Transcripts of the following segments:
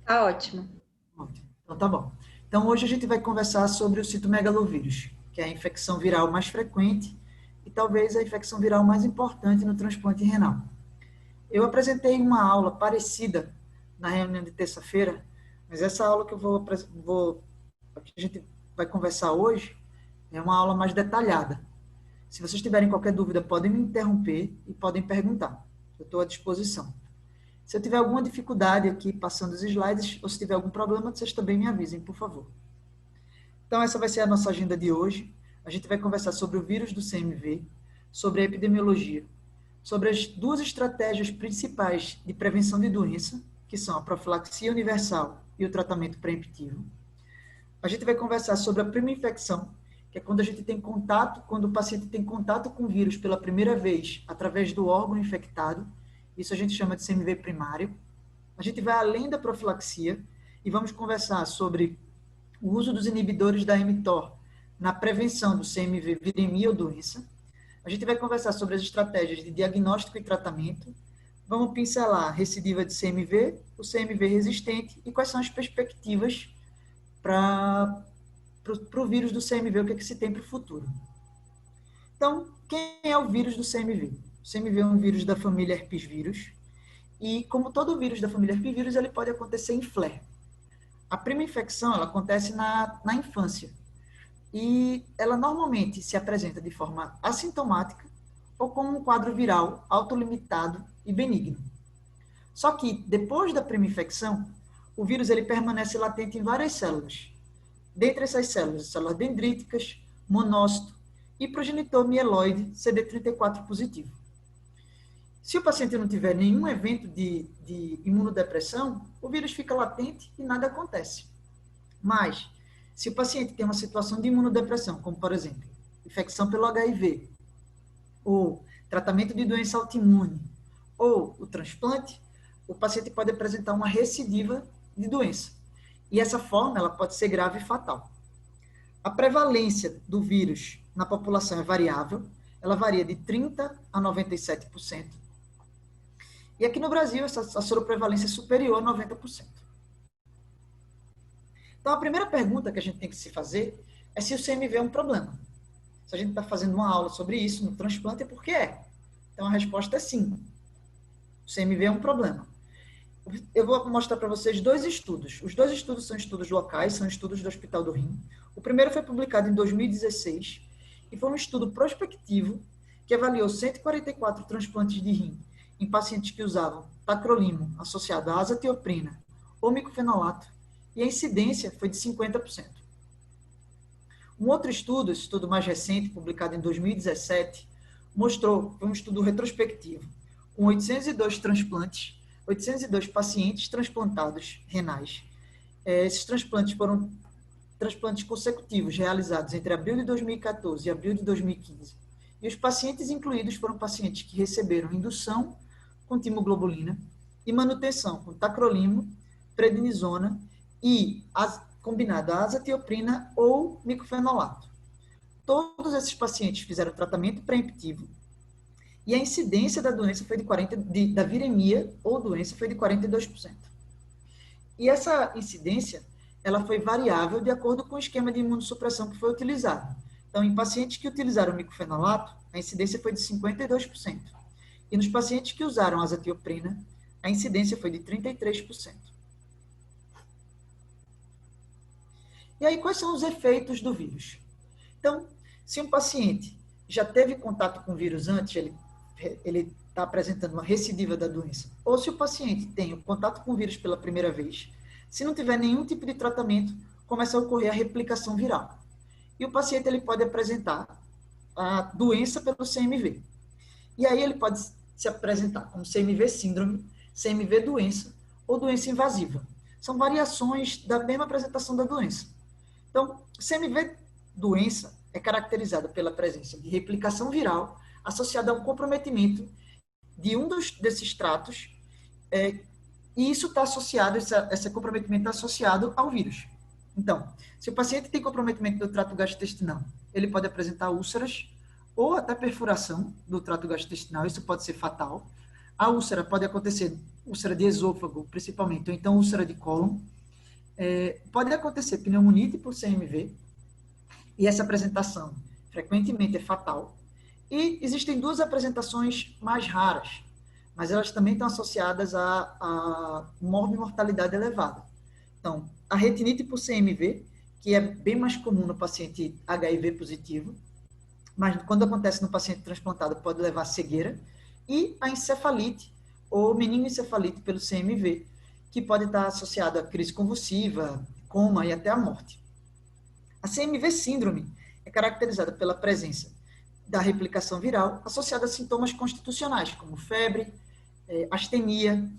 Tá ótimo. Ótimo. Então, tá bom. Então, hoje a gente vai conversar sobre o citomegalovírus, que é a infecção viral mais frequente e talvez a infecção viral mais importante no transplante renal. Eu apresentei uma aula parecida na reunião de terça-feira, mas essa aula que que a gente vai conversar hoje é uma aula mais detalhada. Se vocês tiverem qualquer dúvida, podem me interromper e podem perguntar. Eu estou à disposição. Se eu tiver alguma dificuldade aqui passando os slides, ou se tiver algum problema, vocês também me avisem, por favor. Então, essa vai ser a nossa agenda de hoje. A gente vai conversar sobre o vírus do CMV, sobre a epidemiologia, sobre as duas estratégias principais de prevenção de doença, que são a profilaxia universal e o tratamento preemptivo. A gente vai conversar sobre a primeira infecção, que é quando a gente tem contato, quando o paciente tem contato com o vírus pela primeira vez através do órgão infectado. Isso a gente chama de CMV primário. A gente vai além da profilaxia e vamos conversar sobre o uso dos inibidores da mTOR na prevenção do CMV viremia ou doença. A gente vai conversar sobre as estratégias de diagnóstico e tratamento. Vamos pincelar a recidiva de CMV, o CMV resistente e quais são as perspectivas para o vírus do CMV, o que, é que se tem para o futuro. Então, quem é o vírus do CMV? O CMV é um vírus da família herpes vírus e, como todo vírus da família herpes vírus, ele pode acontecer em flare. A primeira infecção ela acontece na infância e ela normalmente se apresenta de forma assintomática ou como um quadro viral autolimitado e benigno. Só que depois da primeira infecção, o vírus ele permanece latente em várias células. Dentre essas células dendríticas, monócito e progenitor mieloide CD34 positivo. Se o paciente não tiver nenhum evento de imunodepressão, o vírus fica latente e nada acontece. Mas, se o paciente tem uma situação de imunodepressão, como por exemplo, infecção pelo HIV, ou tratamento de doença autoimune, ou o transplante, o paciente pode apresentar uma recidiva de doença. E essa forma ela pode ser grave e fatal. A prevalência do vírus na população é variável, ela varia de 30% a 97%. E aqui no Brasil, a soroprevalência é superior a 90%. Então, a primeira pergunta que a gente tem que se fazer é se o CMV é um problema. Se a gente está fazendo uma aula sobre isso no transplante, é porque é. Então, a resposta é sim. O CMV é um problema. Eu vou mostrar para vocês dois estudos. Os dois estudos são estudos locais, são estudos do Hospital do Rim. O primeiro foi publicado em 2016 e foi um estudo prospectivo que avaliou 144 transplantes de rim em pacientes que usavam tacrolimo associado à azatioprina ou micofenolato e a incidência foi de 50%. Um outro estudo, esse estudo mais recente, publicado em 2017, mostrou, foi um estudo retrospectivo, com 802 transplantes, 802 pacientes transplantados renais. Esses transplantes foram transplantes consecutivos realizados entre abril de 2014 e abril de 2015. E os pacientes incluídos foram pacientes que receberam indução com timoglobulina e manutenção com tacrolimo, prednisona e combinado a azatioprina ou micofenolato. Todos esses pacientes fizeram tratamento preemptivo e a incidência da doença foi da viremia ou doença foi de 42%. E essa incidência, ela foi variável de acordo com o esquema de imunossupressão que foi utilizado. Então, em pacientes que utilizaram micofenolato, a incidência foi de 52%. E nos pacientes que usaram azatioprina, a incidência foi de 33%. E aí, quais são os efeitos do vírus? Então, se um paciente já teve contato com o vírus antes, ele está apresentando uma recidiva da doença, ou se o paciente tem o contato com o vírus pela primeira vez, se não tiver nenhum tipo de tratamento, começa a ocorrer a replicação viral. E o paciente ele pode apresentar a doença pelo CMV. E aí ele pode se apresentar como CMV síndrome, CMV doença ou doença invasiva. São variações da mesma apresentação da doença. Então, CMV doença é caracterizada pela presença de replicação viral associada a um comprometimento de desses tratos, e isso está associado, esse comprometimento está associado ao vírus. Então, se o paciente tem comprometimento do trato gastrointestinal, ele pode apresentar úlceras ou até perfuração do trato gastrointestinal, isso pode ser fatal. A úlcera pode acontecer, úlcera de esôfago, principalmente, ou então úlcera de cólon. Pode acontecer pneumonite por CMV, e essa apresentação frequentemente é fatal. E existem duas apresentações mais raras, mas elas também estão associadas a morbimortalidade elevada. Então, a retinite por CMV, que é bem mais comum no paciente HIV positivo, mas quando acontece no paciente transplantado pode levar a cegueira, e a encefalite, ou meningoencefalite pelo CMV, que pode estar associada a crise convulsiva, coma e até a morte. A CMV síndrome é caracterizada pela presença da replicação viral associada a sintomas constitucionais, como febre, astenia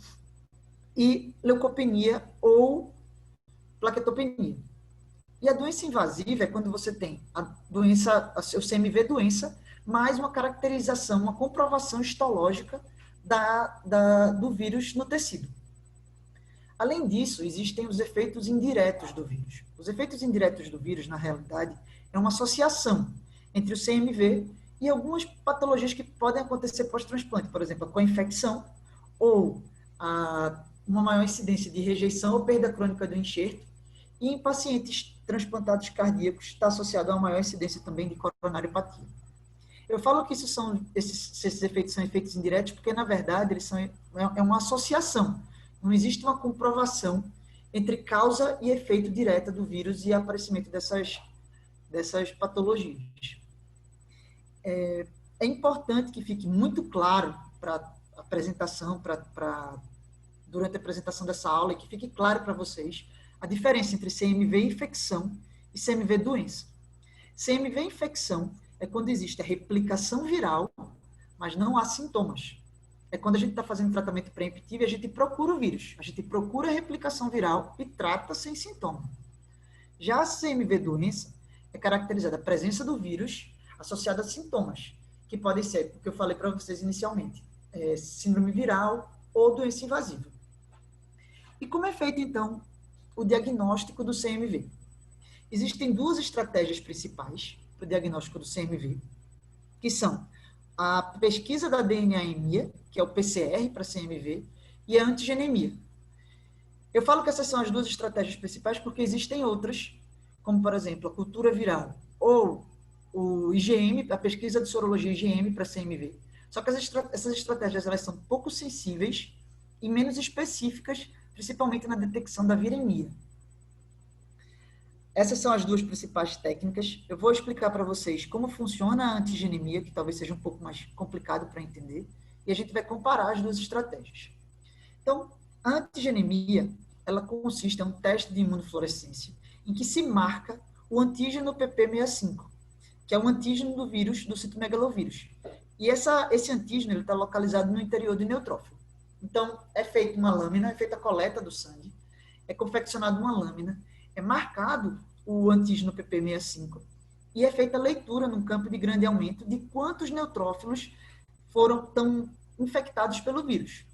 e leucopenia ou plaquetopenia. E a doença invasiva é quando você tem a doença, o CMV doença, mais uma caracterização, uma comprovação histológica do vírus no tecido. Além disso, existem os efeitos indiretos do vírus. Os efeitos indiretos do vírus, na realidade, é uma associação entre o CMV e algumas patologias que podem acontecer pós-transplante, por exemplo, a co-infecção ou uma maior incidência de rejeição ou perda crônica do enxerto. E em pacientes transplantados cardíacos está associado a uma maior incidência também de coronariopatia. Eu falo que esses efeitos são efeitos indiretos porque, na verdade, é uma associação. Não existe uma comprovação entre causa e efeito direta do vírus e aparecimento dessas patologias. É importante que fique muito claro para a apresentação, durante a apresentação dessa aula, e que fique claro para vocês a diferença entre CMV infecção e CMV doença. CMV infecção é quando existe a replicação viral, mas não há sintomas. É quando a gente está fazendo tratamento preemptivo e a gente procura o vírus. A gente procura a replicação viral e trata sem sintoma. Já a CMV doença é caracterizada a presença do vírus associada a sintomas, que podem ser, o que eu falei para vocês inicialmente, síndrome viral ou doença invasiva. E como é feito, então, o diagnóstico do CMV? Existem duas estratégias principais para o diagnóstico do CMV, que são a pesquisa da DNA-emia, que é o PCR para CMV, e a antigenemia. Eu falo que essas são as duas estratégias principais porque existem outras, como, por exemplo, a cultura viral ou o IgM, a pesquisa de sorologia IgM para CMV. Só que essas estratégias elas são pouco sensíveis e menos específicas, principalmente na detecção da viremia. Essas são as duas principais técnicas. Eu vou explicar para vocês como funciona a antigenemia, que talvez seja um pouco mais complicado para entender, e a gente vai comparar as duas estratégias. Então, a antigenemia, ela consiste em um teste de imunofluorescência em que se marca o antígeno PP65, que é um antígeno do vírus, do citomegalovírus. E esse antígeno está localizado no interior do neutrófilo. Então, é feita uma lâmina, é feita a coleta do sangue, é confeccionada uma lâmina, é marcado o antígeno PP65 e é feita a leitura num campo de grande aumento de quantos neutrófilos estão infectados pelo vírus.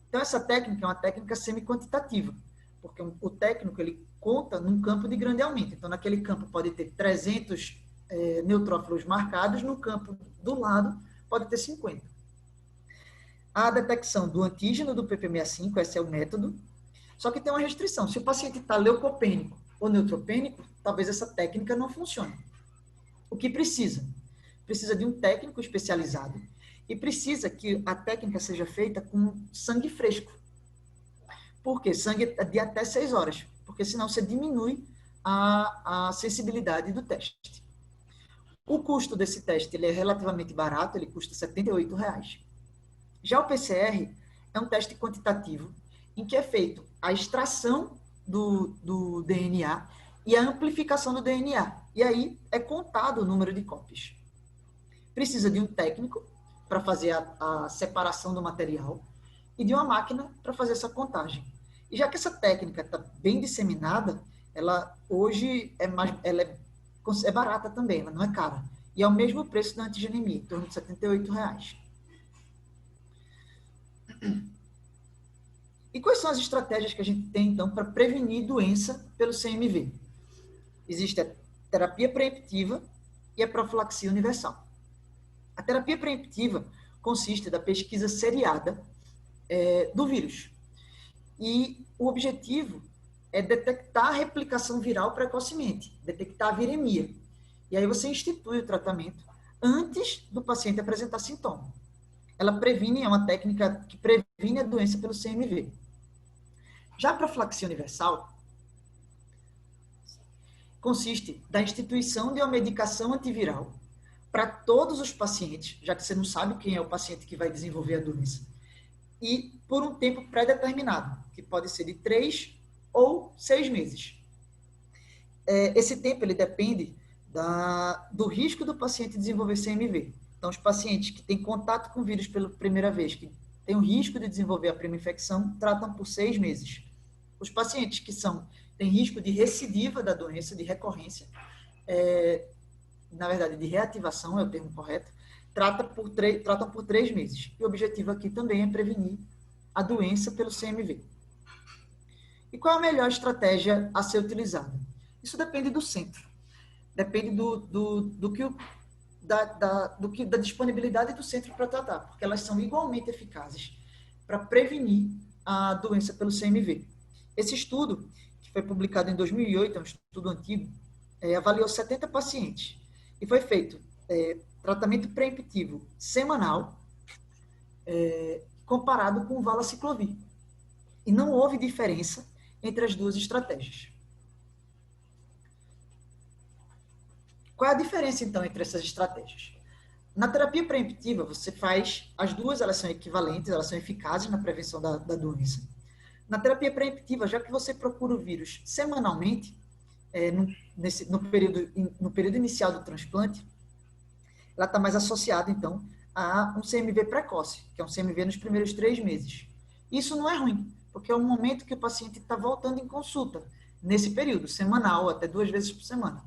Então, essa técnica é uma técnica semi-quantitativa, porque o técnico ele conta num campo de grande aumento. Então, naquele campo pode ter 300 neutrófilos marcados, no campo do lado pode ter 50. A detecção do antígeno do PP65, esse é o método, só que tem uma restrição. Se o paciente está leucopênico ou neutropênico, talvez essa técnica não funcione. O que precisa? Precisa de um técnico especializado e precisa que a técnica seja feita com sangue fresco. Por quê? Sangue de até 6 horas, porque senão você diminui a sensibilidade do teste. O custo desse teste ele é relativamente barato, ele custa R$ 78,00. Já o PCR é um teste quantitativo em que é feito a extração do DNA e a amplificação do DNA. E aí é contado o número de cópias. Precisa de um técnico para fazer a separação do material e de uma máquina para fazer essa contagem. E já que essa técnica está bem disseminada, ela hoje ela é barata também, ela não é cara. E é o mesmo preço da antigenemia, em torno de R$ 78,00. E quais são as estratégias que a gente tem, então, para prevenir doença pelo CMV? Existe a terapia preemptiva e a profilaxia universal. A terapia preemptiva consiste da pesquisa seriada do vírus. E o objetivo é detectar a replicação viral precocemente, detectar a viremia. E aí você institui o tratamento antes do paciente apresentar sintoma. Ela previne, é uma técnica que previne a doença pelo CMV. Já a profilaxia universal consiste da instituição de uma medicação antiviral para todos os pacientes, já que você não sabe quem é o paciente que vai desenvolver a doença, e por um tempo pré-determinado, que pode ser de 3 ou 6 meses. Esse tempo ele depende do risco do paciente desenvolver CMV. Então, os pacientes que têm contato com o vírus pela primeira vez, que têm o risco de desenvolver a primeira infecção, tratam por 6 meses. Os pacientes que têm risco de recidiva da doença, de recorrência, na verdade, de reativação é o termo correto, tratam por 3 meses. E o objetivo aqui também é prevenir a doença pelo CMV. E qual é a melhor estratégia a ser utilizada? Isso depende do centro. Depende da disponibilidade do centro para tratar, porque elas são igualmente eficazes para prevenir a doença pelo CMV. Esse estudo, que foi publicado em 2008, é um estudo antigo, avaliou 70 pacientes e foi feito tratamento preemptivo semanal comparado com o valaciclovir. E não houve diferença entre as duas estratégias. Qual é a diferença, então, entre essas estratégias? Na terapia preemptiva, você faz, as duas elas são equivalentes, elas são eficazes na prevenção da doença. Na terapia preemptiva, já que você procura o vírus semanalmente, no período inicial do transplante, ela está mais associada, então, a um CMV precoce, que é um CMV nos primeiros 3 meses. Isso não é ruim, porque é o momento que o paciente está voltando em consulta, nesse período, semanal, até 2 vezes por semana.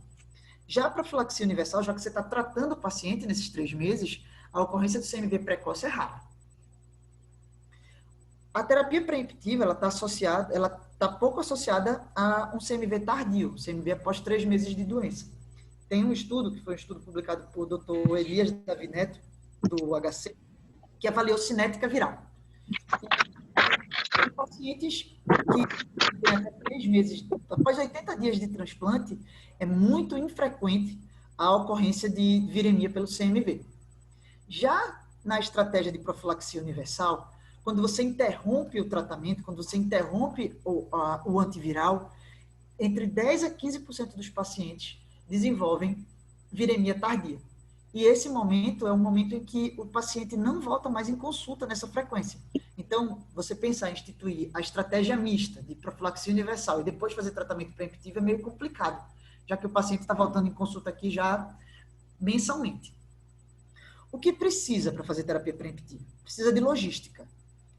Já a profilaxia universal, já que você está tratando o paciente nesses 3 meses, a ocorrência do CMV precoce é rara. A terapia preemptiva, ela está pouco associada a um CMV tardio, CMV após 3 meses de doença. Tem um estudo, que foi um estudo publicado por Dr. Elias Davi Neto, do HC, que avaliou cinética viral. Em pacientes que têm até 3 meses, após 80 dias de transplante, é muito infrequente a ocorrência de viremia pelo CMV. Já na estratégia de profilaxia universal, quando você interrompe o tratamento, quando você interrompe o antiviral, entre 10 a 15% dos pacientes desenvolvem viremia tardia. E esse momento é um momento em que o paciente não volta mais em consulta nessa frequência. Então, você pensar em instituir a estratégia mista de profilaxia universal e depois fazer tratamento preemptivo é meio complicado, já que o paciente está voltando em consulta aqui já mensalmente. O que precisa para fazer terapia preemptiva? Precisa de logística.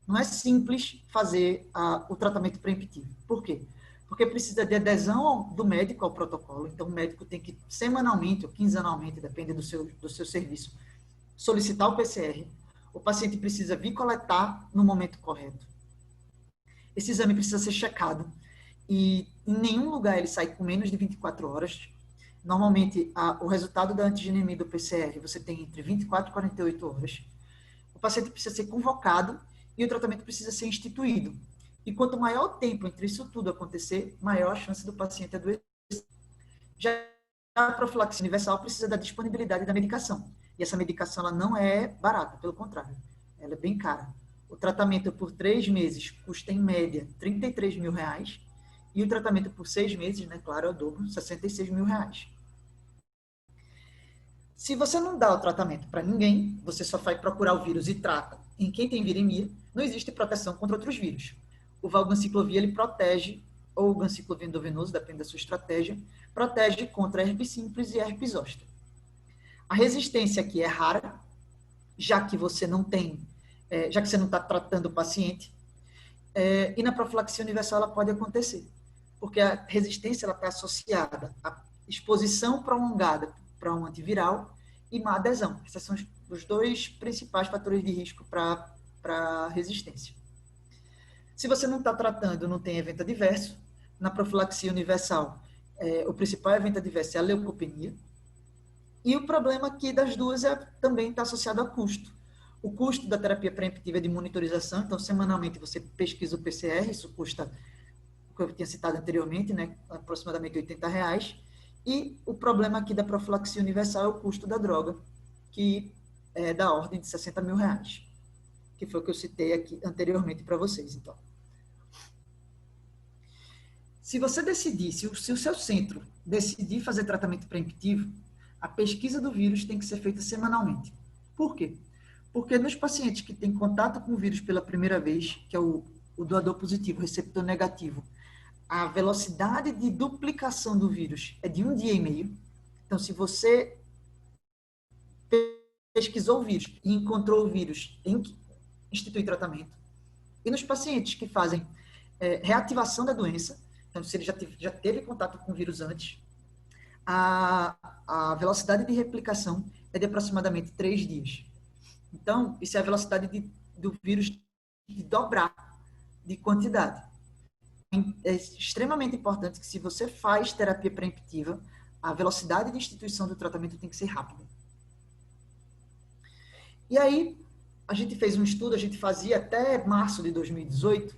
Não é simples fazer o tratamento preemptivo. Por quê? Porque precisa de adesão do médico ao protocolo. Então, o médico tem que, semanalmente ou quinzenalmente, depende do seu serviço, solicitar o PCR. O paciente precisa vir coletar no momento correto. Esse exame precisa ser checado. E em nenhum lugar ele sai com menos de 24 horas. Normalmente, o resultado da antigenemia do PCR você tem entre 24 e 48 horas. O paciente precisa ser convocado e o tratamento precisa ser instituído. E quanto maior o tempo entre isso tudo acontecer, maior a chance do paciente adoecer. Já a profilaxia universal precisa da disponibilidade da medicação. E essa medicação ela não é barata, pelo contrário, ela é bem cara. O tratamento por 3 meses custa, em média, R$33 mil. E o tratamento por 6 meses, né, claro, é o dobro, R$66 mil. Se você não dá o tratamento para ninguém, você só vai procurar o vírus e trata em quem tem viremia, não existe proteção contra outros vírus. O valganciclovir, ele protege, ou o ganciclovir endovenoso, depende da sua estratégia, protege contra herpes simples e herpes zoster. A resistência aqui é rara, já que você não está tratando o paciente, e na profilaxia universal ela pode acontecer, porque a resistência está associada à exposição prolongada para um antiviral e má adesão. Esses são os 2 principais fatores de risco para resistência. Se você não está tratando, não tem evento adverso, na profilaxia universal, o principal evento adverso é a leucopenia, e o problema aqui das duas também está associado a custo. O custo da terapia preemptiva é de monitorização, então semanalmente você pesquisa o PCR, isso custa, o que eu tinha citado anteriormente, né, aproximadamente R$ 80. E o problema aqui da profilaxia universal é o custo da droga, que é da ordem de R$ 60.000, que foi o que eu citei aqui anteriormente para vocês. Então, se você decidir, se o seu centro decidir fazer tratamento preemptivo, a pesquisa do vírus tem que ser feita semanalmente. Por quê? Porque nos pacientes que têm contato com o vírus pela primeira vez, que é o doador positivo, receptor negativo, a velocidade de duplicação do vírus é de 1 dia e meio. Então, se você pesquisou o vírus e encontrou o vírus, tem que instituir tratamento. E nos pacientes que fazem reativação da doença, então, se ele já teve contato com o vírus antes, a velocidade de replicação é de aproximadamente 3 dias. Então, isso é a velocidade do vírus de dobrar de quantidade. É extremamente importante que, se você faz terapia preemptiva, a velocidade de instituição do tratamento tem que ser rápida. E aí, a gente fez um estudo, a gente fazia até março de 2018,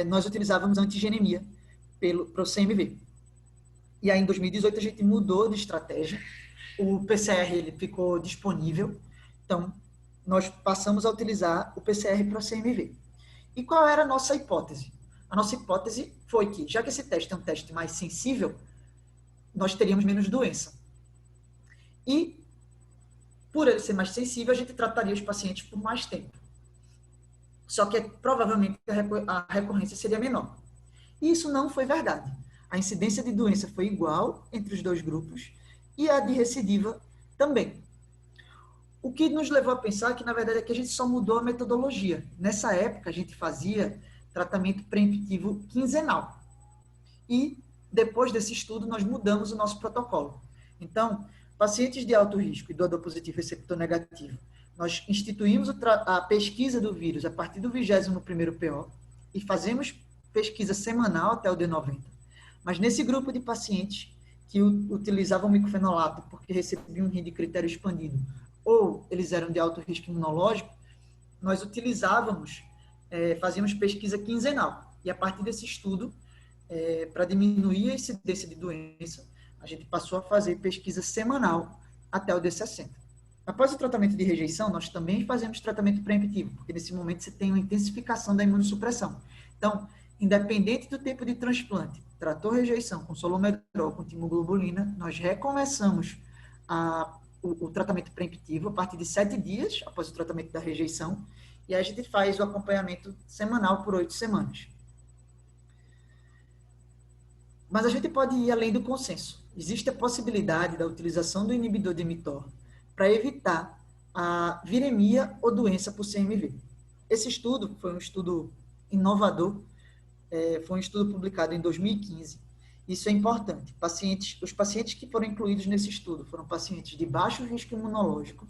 nós utilizávamos a antigenemia para o CMV. E aí, em 2018, a gente mudou de estratégia. O PCR ele ficou disponível. Então, nós passamos a utilizar o PCR para o CMV. E qual era a nossa hipótese? A nossa hipótese foi que, já que esse teste é um teste mais sensível, nós teríamos menos doença. E, por ele ser mais sensível, a gente trataria os pacientes por mais tempo. Só que, provavelmente, a recorrência seria menor. E isso não foi verdade. A incidência de doença foi igual entre os dois grupos e a de recidiva também. O que nos levou a pensar que, na verdade, é que a gente só mudou a metodologia. Nessa época, a gente fazia tratamento preemptivo quinzenal. E, depois desse estudo, nós mudamos o nosso protocolo. Então, pacientes de alto risco e doador positivo e receptor negativo, nós instituímos a pesquisa do vírus a partir do 21º PO e fazemos pesquisa semanal até o D90. Mas nesse grupo de pacientes que utilizavam micofenolato porque recebiam um rim de critério expandido ou eles eram de alto risco imunológico, nós fazíamos pesquisa quinzenal. E a partir desse estudo, para diminuir a incidência de doença, a gente passou a fazer pesquisa semanal até o D60. Após o tratamento de rejeição, nós também fazemos tratamento preemptivo, porque nesse momento você tem uma intensificação da imunossupressão. Então, independente do tempo de transplante, tratou rejeição com solomedrol, com timoglobulina, nós recomeçamos o tratamento preemptivo a partir de 7 dias após o tratamento da rejeição, e aí a gente faz o acompanhamento semanal por 8 semanas. Mas a gente pode ir além do consenso. Existe a possibilidade da utilização do inibidor de mTOR para evitar a viremia ou doença por CMV. Esse estudo foi um estudo inovador, foi um estudo publicado em 2015. Isso é importante. Os pacientes que foram incluídos nesse estudo foram pacientes de baixo risco imunológico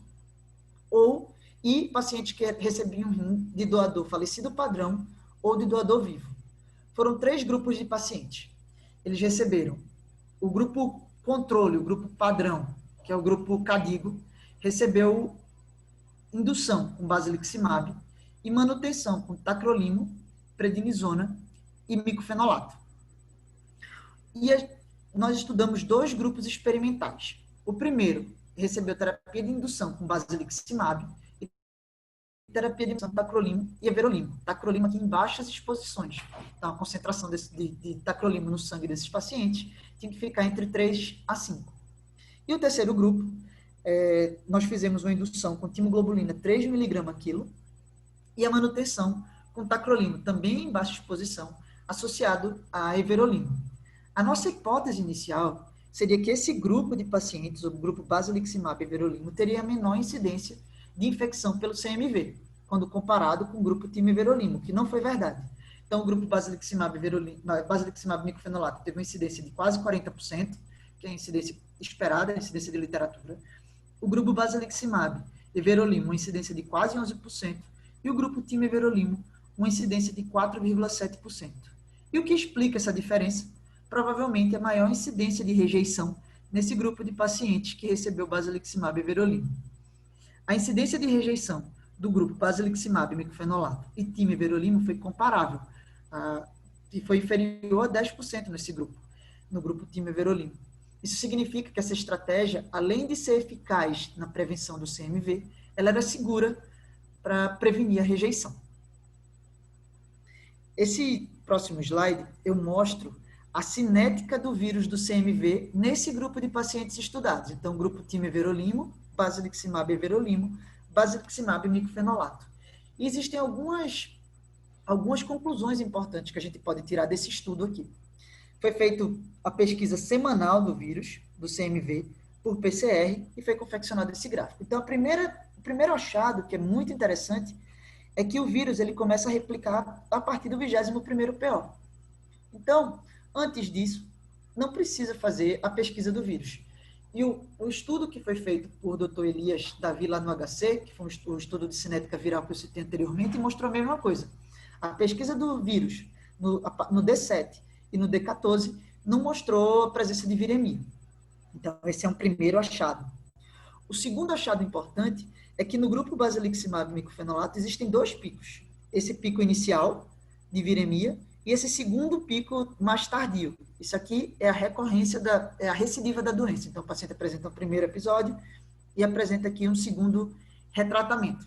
e pacientes que recebiam rim de doador falecido padrão ou de doador vivo. Foram 3 grupos de pacientes. Eles receberam o grupo controle, o grupo padrão, que é o grupo CADIGO, recebeu indução com basiliximab e manutenção com tacrolimo, prednisona e micofenolato. E nós estudamos 2 grupos experimentais. O primeiro recebeu terapia de indução com basiliximab e terapia de indução com tacrolimo e everolimo. Tacrolimo aqui em baixas exposições. Então, a concentração de tacrolimo no sangue desses pacientes tinha que ficar entre 3 a 5. E o terceiro grupo, nós fizemos uma indução com timoglobulina 3 mg quilo e a manutenção com tacrolimo, também em baixa exposição, associado a everolimo. A nossa hipótese inicial seria que esse grupo de pacientes, o grupo basiliximab e everolimo, teria a menor incidência de infecção pelo CMV, quando comparado com o grupo timo-everolimo, que não foi verdade. Então, o grupo basiliximab e micofenolato teve uma incidência de quase 40%, que é a incidência esperada, a incidência de literatura. O grupo basiliximab e everolimo, uma incidência de quase 11%, e o grupo timo-everolimo, uma incidência de 4,7%. E o que explica essa diferença? Provavelmente a maior incidência de rejeição nesse grupo de pacientes que recebeu basiliximab e everolimo. A incidência de rejeição do grupo basiliximab micofenolato e timiverolimo foi comparável, e foi inferior a 10% nesse grupo, no grupo timiverolimo. Isso significa que essa estratégia, além de ser eficaz na prevenção do CMV, ela era segura para prevenir a rejeição. Esse próximo slide, eu mostro a cinética do vírus do CMV nesse grupo de pacientes estudados. Então, grupo timiverolimo, basiliximab everolimo, basiliximab micofenolato. E existem algumas conclusões importantes que a gente pode tirar desse estudo aqui. Foi feita a pesquisa semanal do vírus, do CMV, por PCR, e foi confeccionado esse gráfico. Então, o primeiro achado, que é muito interessante, é que o vírus ele começa a replicar a partir do 21º PO. Então, antes disso, não precisa fazer a pesquisa do vírus. E o estudo que foi feito por Dr. Elias Davi lá no HC, que foi o estudo de cinética viral que eu citei anteriormente, mostrou a mesma coisa. A pesquisa do vírus no D7 e no D14 não mostrou a presença de viremia. Então, esse é um primeiro achado. O segundo achado importante é que no grupo basiliximab micofenolato existem dois picos. Esse pico inicial de viremia e esse segundo pico mais tardio. Isso aqui é a recorrência, é a recidiva da doença. Então, o paciente apresenta um primeiro episódio e apresenta aqui um segundo retratamento.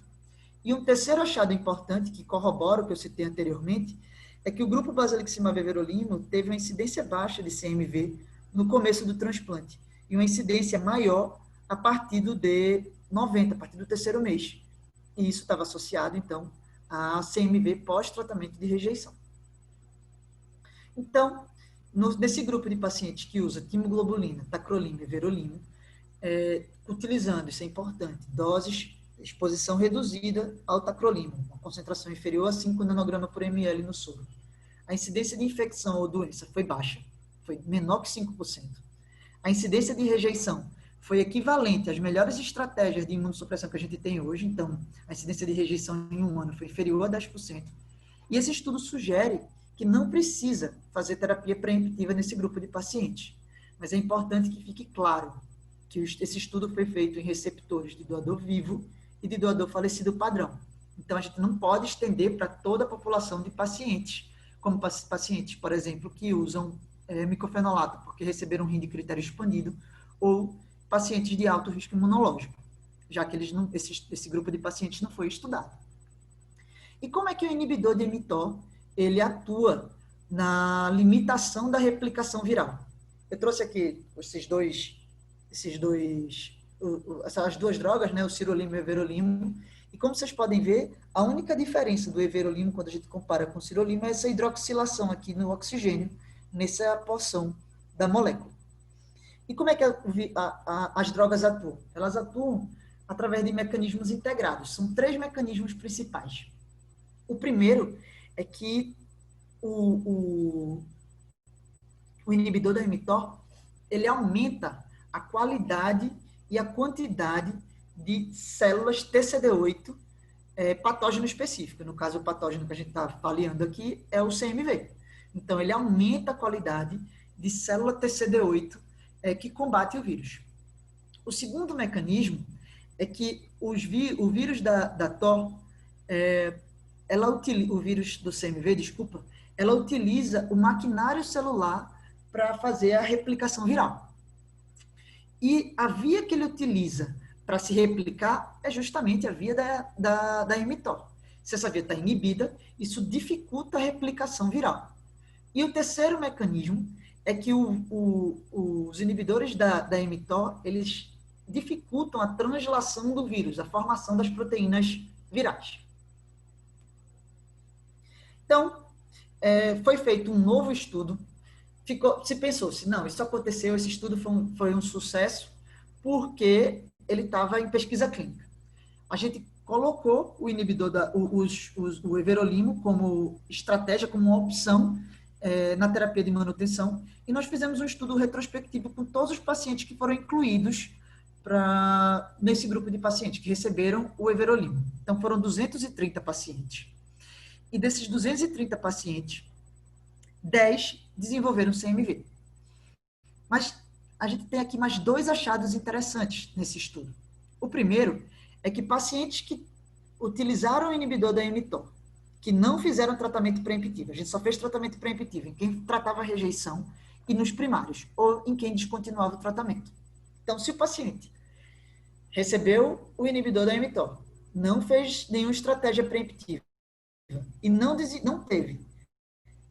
E um terceiro achado importante, que corrobora o que eu citei anteriormente, é que o grupo basiliximab everolimo teve uma incidência baixa de CMV no começo do transplante e uma incidência maior a partir do D90, a partir do terceiro mês. E isso estava associado, então, a CMV pós-tratamento de rejeição. Então, nesse grupo de pacientes que usa timoglobulina, tacrolimo e everolimo, utilizando, isso é importante, doses, exposição reduzida ao tacrolimo, uma concentração inferior a 5 nanograma por ml no soro. A incidência de infecção ou doença foi baixa, foi menor que 5%. A incidência de rejeição foi equivalente às melhores estratégias de imunossupressão que a gente tem hoje, então a incidência de rejeição em um ano foi inferior a 10%. E esse estudo sugere que não precisa fazer terapia preemptiva nesse grupo de pacientes. Mas é importante que fique claro que esse estudo foi feito em receptores de doador vivo e de doador falecido padrão. Então, a gente não pode estender para toda a população de pacientes, como pacientes, por exemplo, que usam micofenolato porque receberam um rim de critério expandido, ou pacientes de alto risco imunológico, já que esse grupo de pacientes não foi estudado. E como é que o inibidor de mTOR ele atua na limitação da replicação viral? Eu trouxe aqui essas duas drogas, né, o sirolimo e o everolimo, e como vocês podem ver, a única diferença do everolimo, quando a gente compara com o sirolimo, é essa hidroxilação aqui no oxigênio, nessa porção da molécula. E como é que as drogas atuam? Elas atuam através de mecanismos integrados. São 3 mecanismos principais. O primeiro é que o inibidor da mTOR, ele aumenta a qualidade e a quantidade de células TCD8 patógeno específico. No caso, o patógeno que a gente está avaliando aqui é o CMV. Então, ele aumenta a qualidade de célula TCD8 que combate o vírus. O segundo mecanismo é que o vírus da TOR, o vírus do CMV, desculpa, ela utiliza o maquinário celular para fazer a replicação viral. E a via que ele utiliza para se replicar é justamente a via da mTOR. Se essa via está inibida, isso dificulta a replicação viral. E o terceiro mecanismo é que os inibidores da mTOR, eles dificultam a translação do vírus, a formação das proteínas virais. Então, foi feito um novo estudo, se pensou-se, não, isso aconteceu, esse estudo foi um sucesso, porque ele estava em pesquisa clínica. A gente colocou o inibidor, o everolimo como estratégia, como uma opção na terapia de manutenção, e nós fizemos um estudo retrospectivo com todos os pacientes que foram incluídos nesse grupo de pacientes que receberam o everolimo. Então, foram 230 pacientes. E desses 230 pacientes, 10 desenvolveram CMV. Mas a gente tem aqui mais 2 achados interessantes nesse estudo. O primeiro é que pacientes que utilizaram o inibidor da mTOR, que não fizeram tratamento preemptivo. A gente só fez tratamento preemptivo em quem tratava a rejeição e nos primários, ou em quem descontinuava o tratamento. Então, se o paciente recebeu o inibidor da mTOR, não fez nenhuma estratégia preemptiva e não teve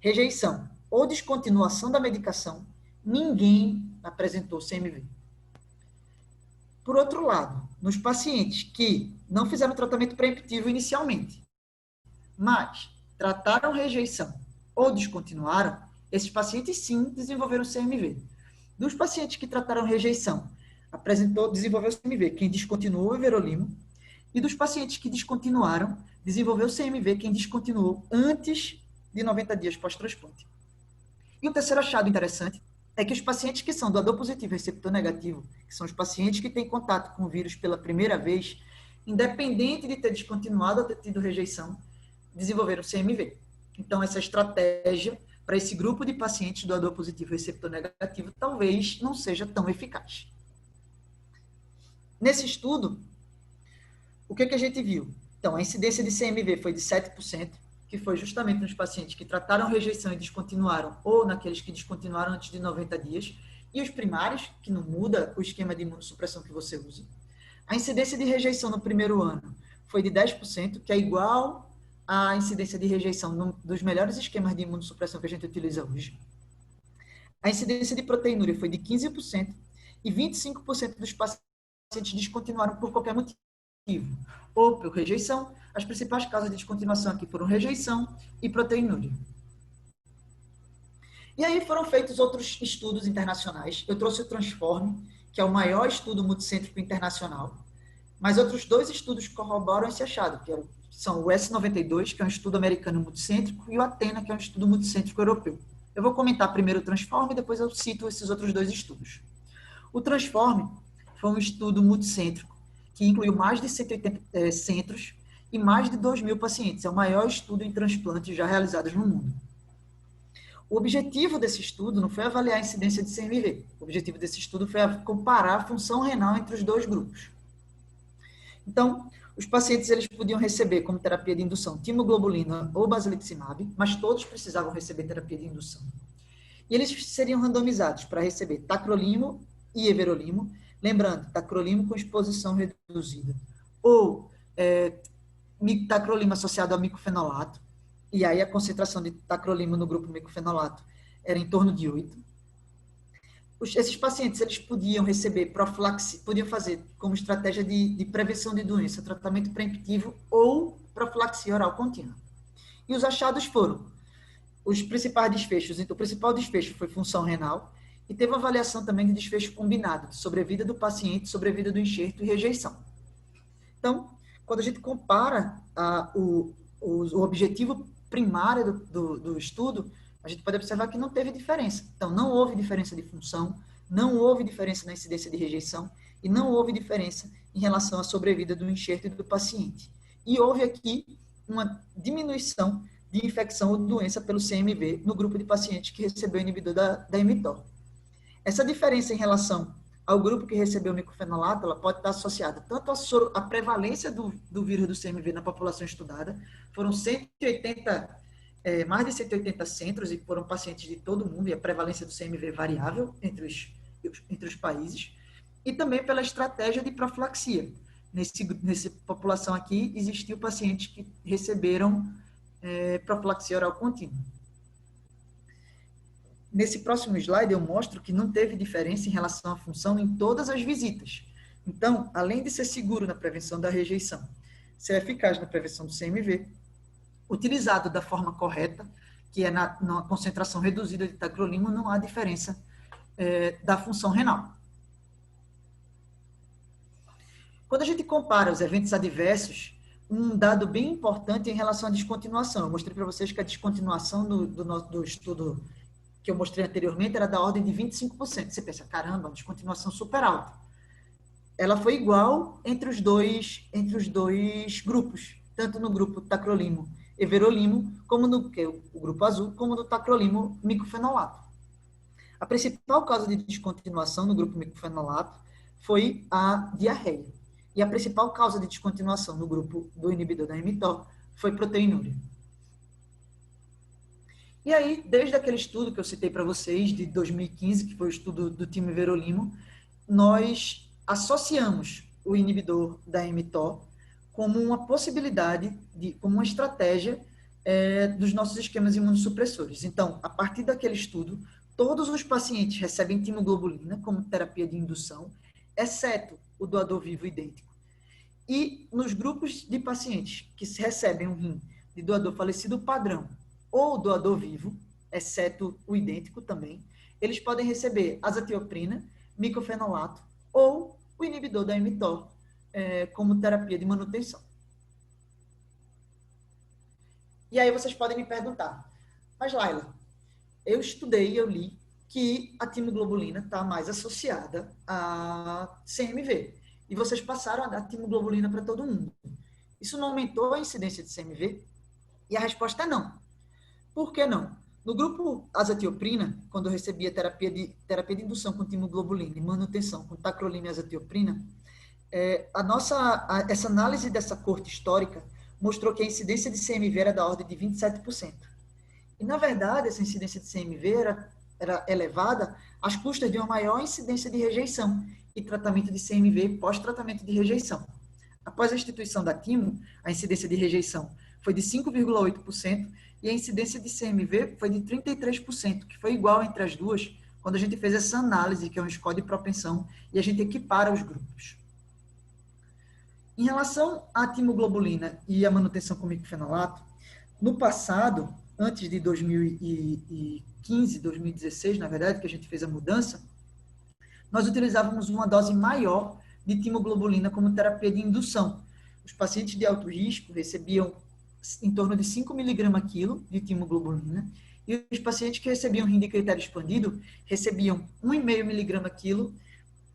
rejeição ou descontinuação da medicação, ninguém apresentou CMV. Por outro lado, nos pacientes que não fizeram tratamento preemptivo inicialmente, mas trataram rejeição ou descontinuaram, esses pacientes sim desenvolveram CMV. Dos pacientes que trataram rejeição, desenvolveu CMV quem descontinuou o everolimo, e dos pacientes que descontinuaram, desenvolveu CMV quem descontinuou antes de 90 dias pós-transplante. E o terceiro achado interessante é que os pacientes que são doador positivo e receptor negativo, que são os pacientes que têm contato com o vírus pela primeira vez, independente de ter descontinuado ou ter tido rejeição, desenvolveram CMV. Então, essa estratégia para esse grupo de pacientes doador positivo e receptor negativo talvez não seja tão eficaz. Nesse estudo, o que a gente viu? Então, a incidência de CMV foi de 7%, que foi justamente nos pacientes que trataram rejeição e descontinuaram, ou naqueles que descontinuaram antes de 90 dias, e os primários, que não muda o esquema de imunossupressão que você usa. A incidência de rejeição no primeiro ano foi de 10%, que é igual à incidência de rejeição dos melhores esquemas de imunossupressão que a gente utiliza hoje. A incidência de proteinúria foi de 15%, e 25% dos pacientes descontinuaram por qualquer motivo, ou por rejeição. As principais causas de descontinuação aqui foram rejeição e proteinúria. E aí foram feitos outros estudos internacionais. Eu trouxe o Transform, que é o maior estudo multicêntrico internacional, mas outros 2 estudos corroboram esse achado, que são o S92, que é um estudo americano multicêntrico, e o Athena, que é um estudo multicêntrico europeu. Eu vou comentar primeiro o Transform e depois eu cito esses outros 2 estudos. O Transform foi um estudo multicêntrico que incluiu mais de 180 centros e mais de 2.000 pacientes. É o maior estudo em transplantes já realizados no mundo. O objetivo desse estudo não foi avaliar a incidência de CMV. O objetivo desse estudo foi comparar a função renal entre os 2 grupos. Então, os pacientes eles podiam receber como terapia de indução timoglobulina ou basiliximab, mas todos precisavam receber terapia de indução. E eles seriam randomizados para receber tacrolimo e everolimo, lembrando, tacrolimo com exposição reduzida, ou tacrolimo associado ao micofenolato, e aí a concentração de tacrolimo no grupo micofenolato era em torno de 8. Esses pacientes, eles podiam receber profilaxia, podiam fazer como estratégia de prevenção de doença, tratamento preemptivo ou profilaxia oral contínua. E os achados foram os principais desfechos. Então, o principal desfecho foi função renal, e teve uma avaliação também de desfecho combinado, de sobrevida do paciente, sobrevida do enxerto e rejeição. Então, quando a gente compara o objetivo primário do estudo, a gente pode observar que não teve diferença. Então, não houve diferença de função, não houve diferença na incidência de rejeição e não houve diferença em relação à sobrevida do enxerto e do paciente. E houve aqui uma diminuição de infecção ou doença pelo CMV no grupo de pacientes que recebeu o inibidor da mTOR. Essa diferença em relação ao grupo que recebeu o micofenolato, ela pode estar associada tanto à prevalência do vírus do CMV na população estudada, foram 180, mais de 180 centros, e foram pacientes de todo mundo, e a prevalência do CMV é variável entre os países, e também pela estratégia de profilaxia. Nessa população aqui, existiu pacientes que receberam profilaxia oral contínua. Nesse próximo slide, eu mostro que não teve diferença em relação à função em todas as visitas. Então, além de ser seguro na prevenção da rejeição, ser eficaz na prevenção do CMV, utilizado da forma correta, que é na concentração reduzida de tacrolimo, não há diferença da função renal. Quando a gente compara os eventos adversos, um dado bem importante em relação à descontinuação. Eu mostrei para vocês que a descontinuação do estudo que eu mostrei anteriormente era da ordem de 25%. Você pensa, caramba, uma descontinuação super alta. Ela foi igual entre os dois grupos, tanto no grupo tacrolimo everolimo, como o grupo azul, como no tacrolimo micofenolato. A principal causa de descontinuação no grupo micofenolato foi a diarreia. E a principal causa de descontinuação no grupo do inibidor da mTOR foi proteinúria. E aí, desde aquele estudo que eu citei para vocês, de 2015, que foi o estudo do time Verolimo, nós associamos o inibidor da mTOR como uma possibilidade, como uma estratégia dos nossos esquemas imunossupressores. Então, a partir daquele estudo, todos os pacientes recebem timoglobulina como terapia de indução, exceto o doador vivo idêntico. E nos grupos de pacientes que recebem um rim de doador falecido padrão ou doador vivo, exceto o idêntico também, eles podem receber azatioprina, micofenolato ou o inibidor da mTOR como terapia de manutenção. E aí vocês podem me perguntar, mas Laila, eu estudei, eu li que a timoglobulina está mais associada a CMV. E vocês passaram a dar timoglobulina para todo mundo. Isso não aumentou a incidência de CMV? E a resposta é não. Por que não? No grupo azatioprina, quando eu recebia terapia de indução com timoglobulina e manutenção com tacrolina e azatioprina, essa análise dessa corte histórica mostrou que a incidência de CMV era da ordem de 27%. E, na verdade, essa incidência de CMV era elevada às custas de uma maior incidência de rejeição e tratamento de CMV pós-tratamento de rejeição. Após a instituição da timo, a incidência de rejeição foi de 5,8% e a incidência de CMV foi de 33%, que foi igual entre as duas quando a gente fez essa análise, que é um score de propensão, e a gente equipara os grupos. Em relação à timoglobulina e a manutenção com micofenolato, no passado, antes de 2015, 2016, na verdade, que a gente fez a mudança, nós utilizávamos uma dose maior de timoglobulina como terapia de indução. Os pacientes de alto risco recebiam em torno de 5 mg quilo de timoglobulina e os pacientes que recebiam rim de critério expandido recebiam 1,5 mg quilo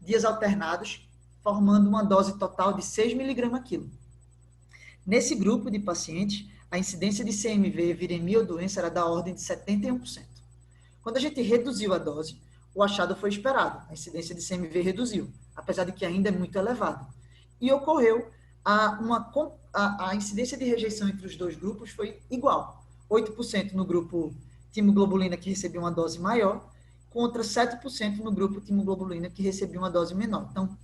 dias alternados, formando uma dose total de 6 mg quilo. Nesse grupo de pacientes, a incidência de CMV, viremia ou doença era da ordem de 71%. Quando a gente reduziu a dose, o achado foi esperado. A incidência de CMV reduziu, apesar de que ainda é muito elevada. E ocorreu a incidência de rejeição entre os dois grupos foi igual. 8% no grupo timoglobulina que recebia uma dose maior, contra 7% no grupo timoglobulina que recebia uma dose menor. Então,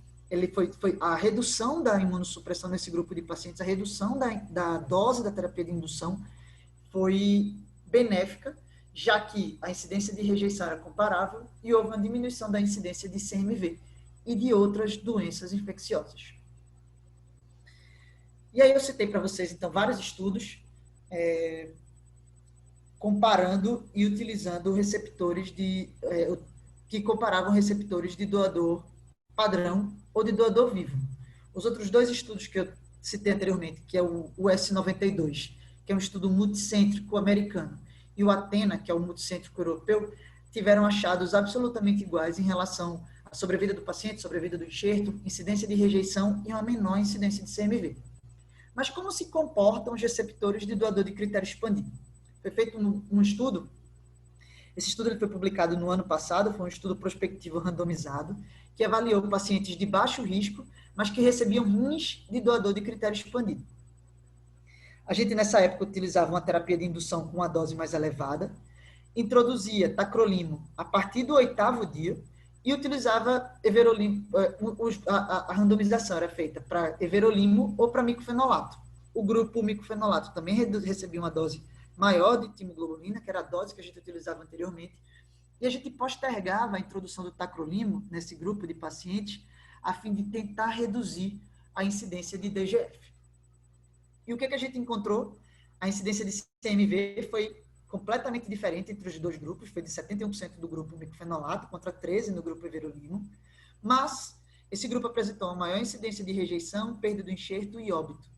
foi a redução da imunossupressão nesse grupo de pacientes, a redução da dose da terapia de indução foi benéfica, já que a incidência de rejeição era comparável e houve uma diminuição da incidência de CMV e de outras doenças infecciosas. E aí eu citei para vocês, então, vários estudos comparando e utilizando receptores que comparavam receptores de doador padrão ou de doador vivo. Os outros dois estudos que eu citei anteriormente, que é o S92, que é um estudo multicêntrico americano, e o Athena, que é o multicêntrico europeu, tiveram achados absolutamente iguais em relação à sobrevida do paciente, sobrevida do enxerto, incidência de rejeição e uma menor incidência de CMV. Mas como se comportam os receptores de doador de critério expandido? Foi feito um estudo, esse estudo ele foi publicado no ano passado, foi um estudo prospectivo randomizado, que avaliou pacientes de baixo risco, mas que recebiam rins de doador de critério expandido. A gente, nessa época, utilizava uma terapia de indução com uma dose mais elevada, introduzia tacrolimo a partir do 8º dia e utilizava everolimo, a randomização era feita para everolimo ou para micofenolato. O grupo micofenolato também recebia uma dose maior de timoglobulina, que era a dose que a gente utilizava anteriormente, e a gente postergava a introdução do tacrolimo nesse grupo de pacientes a fim de tentar reduzir a incidência de DGF. E o que a gente encontrou? A incidência de CMV foi completamente diferente entre os dois grupos, foi de 71% do grupo micofenolato contra 13% no grupo everolimo, mas esse grupo apresentou uma maior incidência de rejeição, perda do enxerto e óbito.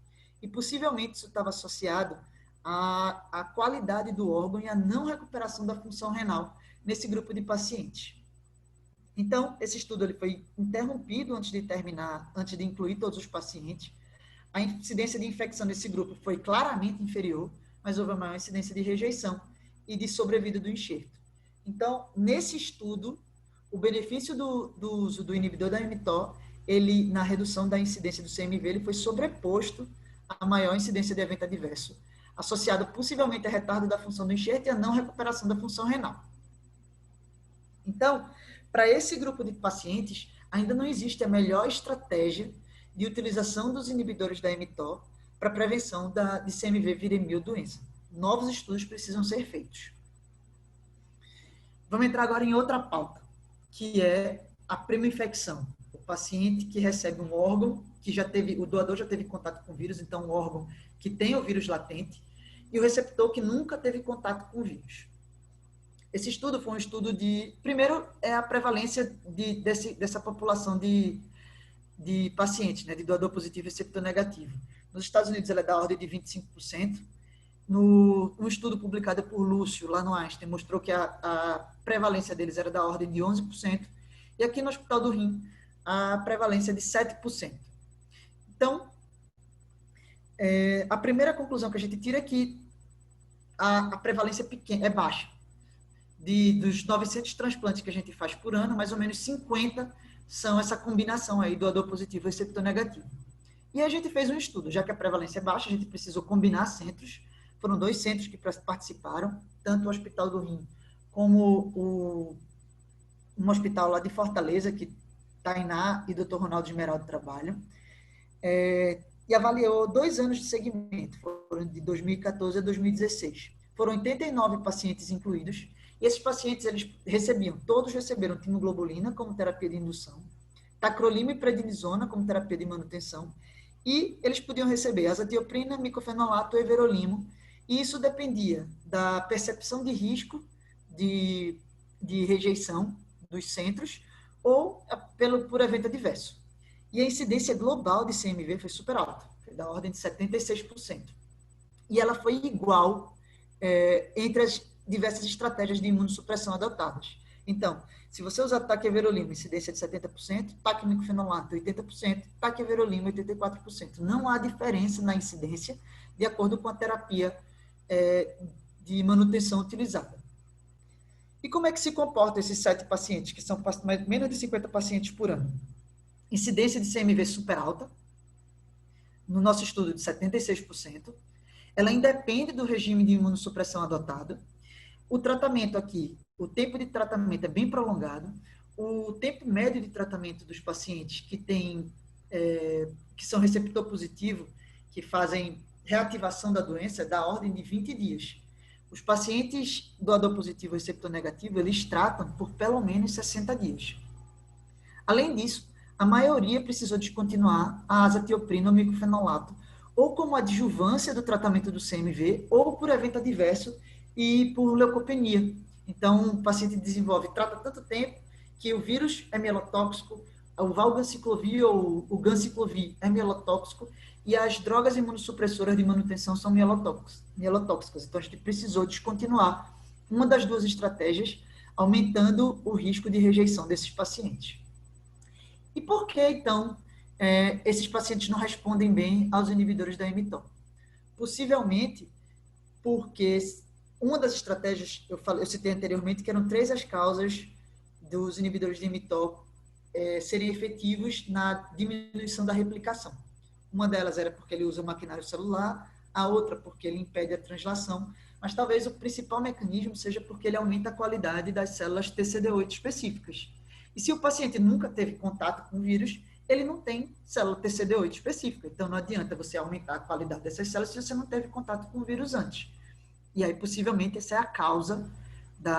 E possivelmente isso estava associado à qualidade do órgão e à não recuperação da função renal nesse grupo de pacientes. Então, esse estudo ele foi interrompido antes de terminar, antes de incluir todos os pacientes. A incidência de infecção nesse grupo foi claramente inferior, mas houve uma maior incidência de rejeição e de sobrevida do enxerto. Então, nesse estudo, o benefício do uso do inibidor da mTOR, ele, na redução da incidência do CMV, ele foi sobreposto à maior incidência de evento adverso, associado possivelmente a retardo da função do enxerto e a não recuperação da função renal. Então, para esse grupo de pacientes, ainda não existe a melhor estratégia de utilização dos inibidores da mTOR para prevenção de CMV viremia doença. Novos estudos precisam ser feitos. Vamos entrar agora em outra pauta, que é a primo-infecção. O paciente que recebe um órgão, o doador já teve contato com o vírus, então um órgão que tem o vírus latente, e o receptor que nunca teve contato com o vírus. Esse estudo foi um estudo primeiro, é a prevalência dessa população de pacientes, né, de doador positivo e receptor negativo. Nos Estados Unidos, ela é da ordem de 25%. Um estudo publicado por Lúcio, lá no Einstein, mostrou que a prevalência deles era da ordem de 11%. E aqui no Hospital do Rim, a prevalência é de 7%. Então, a primeira conclusão que a gente tira é que a prevalência é baixa. Dos 900 transplantes que a gente faz por ano, mais ou menos 50 são essa combinação aí, doador positivo e receptor negativo. E a gente fez um estudo, já que a prevalência é baixa, a gente precisou combinar centros. Foram 2 centros que participaram, tanto o Hospital do Rim como um hospital lá de Fortaleza, que Tainá e Dr. Ronaldo Esmeraldo trabalham, e avaliou 2 anos de segmento, foram de 2014 a 2016. Foram 89 pacientes incluídos, e esses pacientes, todos receberam timoglobulina como terapia de indução, tacrolima e prednisona como terapia de manutenção, e eles podiam receber azatioprina, micofenolato e everolimo, e isso dependia da percepção de risco de rejeição dos centros ou por evento adverso. E a incidência global de CMV foi super alta, foi da ordem de 76%. E ela foi igual entre as diversas estratégias de imunossupressão adotadas. Então, se você usar taqueverolima, incidência de 70%, taquimicofenolato, 80%, taqueverolima, 84%. Não há diferença na incidência de acordo com a terapia de manutenção utilizada. E como é que se comportam esses 7 pacientes, que são menos de 50 pacientes por ano? Incidência de CMV super alta, no nosso estudo de 76%. Ela independe do regime de imunossupressão adotado. O tratamento aqui, o tempo de tratamento é bem prolongado. O tempo médio de tratamento dos pacientes que são receptor positivo, que fazem reativação da doença, é da ordem de 20 dias. Os pacientes doador positivo e receptor negativo, eles tratam por pelo menos 60 dias. Além disso, a maioria precisou descontinuar a azatioprina ou micofenolato, ou como adjuvância do tratamento do CMV, ou por evento adverso e por leucopenia. Então, o paciente trata tanto tempo que o vírus é mielotóxico, o valganciclovir ou o ganciclovir é mielotóxico, e as drogas imunossupressoras de manutenção são mielotóxicas. Então, a gente precisou descontinuar uma das 2 estratégias, aumentando o risco de rejeição desses pacientes. E por que, então, esses pacientes não respondem bem aos inibidores da mTOR? Possivelmente porque uma das estratégias, eu citei anteriormente, que eram 3 as causas dos inibidores de mTOR serem efetivos na diminuição da replicação. Uma delas era porque ele usa o maquinário celular, a outra porque ele impede a translação, mas talvez o principal mecanismo seja porque ele aumenta a qualidade das células TCD8 específicas. E se o paciente nunca teve contato com o vírus, ele não tem célula TCD8 específica. Então, não adianta você aumentar a qualidade dessas células se você não teve contato com o vírus antes. E aí, possivelmente, essa é a causa do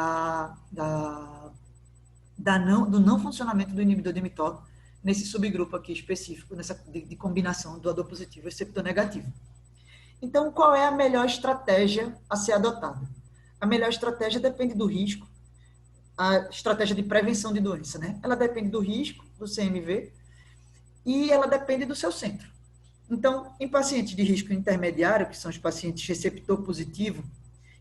não funcionamento do inibidor de mTOR nesse subgrupo aqui específico, de combinação doador positivo e receptor negativo. Então, qual é a melhor estratégia a ser adotada? A melhor estratégia depende do risco, a estratégia de prevenção de doença, né? Ela depende do risco, do CMV, e ela depende do seu centro. Então, em pacientes de risco intermediário, que são os pacientes receptor positivo,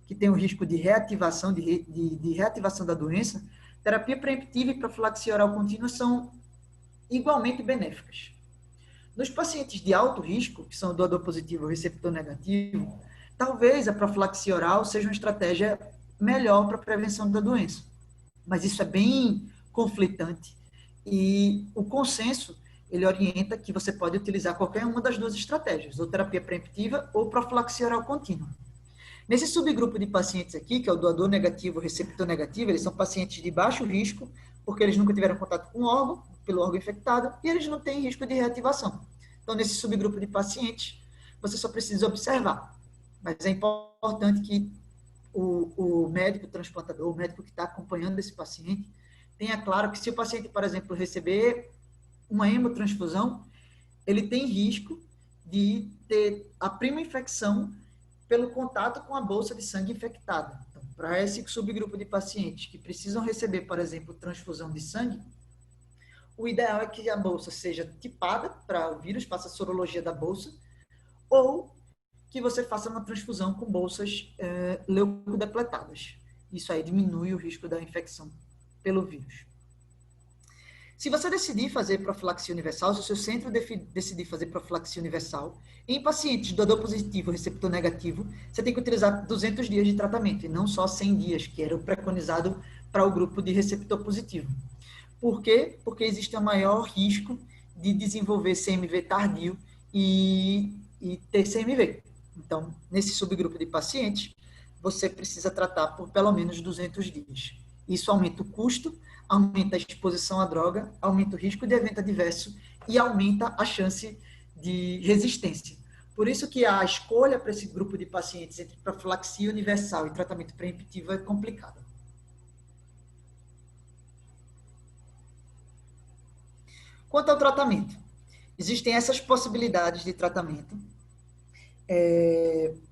que tem o risco de reativação, de reativação da doença, terapia preemptiva e profilaxia oral contínua são igualmente benéficas. Nos pacientes de alto risco, que são doador positivo ou receptor negativo, talvez a profilaxia oral seja uma estratégia melhor para a prevenção da doença. Mas isso é bem conflitante. E o consenso ele orienta que você pode utilizar qualquer uma das duas estratégias, ou terapia preemptiva ou profilaxia oral contínua. Nesse subgrupo de pacientes aqui, que é o doador negativo, receptor negativo, eles são pacientes de baixo risco, porque eles nunca tiveram contato com o órgão, pelo órgão infectado, e eles não têm risco de reativação. Então, nesse subgrupo de pacientes, você só precisa observar. Mas é importante que o médico transplantador, o médico que está acompanhando esse paciente, tenha claro que se o paciente, por exemplo, receber uma hemotransfusão, ele tem risco de ter a prima infecção pelo contato com a bolsa de sangue infectada. Então, para esse subgrupo de pacientes que precisam receber, por exemplo, transfusão de sangue, o ideal é que a bolsa seja tipada para o vírus, faça a sorologia da bolsa, ou que você faça uma transfusão com bolsas leucodepletadas. Isso aí diminui o risco da infecção pelo vírus. Se você decidir fazer profilaxia universal, se o seu centro decidir fazer profilaxia universal, em pacientes doador positivo, receptor negativo, você tem que utilizar 200 dias de tratamento, e não só 100 dias, que era o preconizado para o grupo de receptor positivo. Por quê? Porque existe um maior risco de desenvolver CMV tardio e ter CMV. Então, nesse subgrupo de pacientes, você precisa tratar por pelo menos 200 dias. Isso aumenta o custo, aumenta a exposição à droga, aumenta o risco de evento adverso e aumenta a chance de resistência. Por isso que a escolha para esse grupo de pacientes entre profilaxia universal e tratamento preemptivo é complicada. Quanto ao tratamento, existem essas possibilidades de tratamento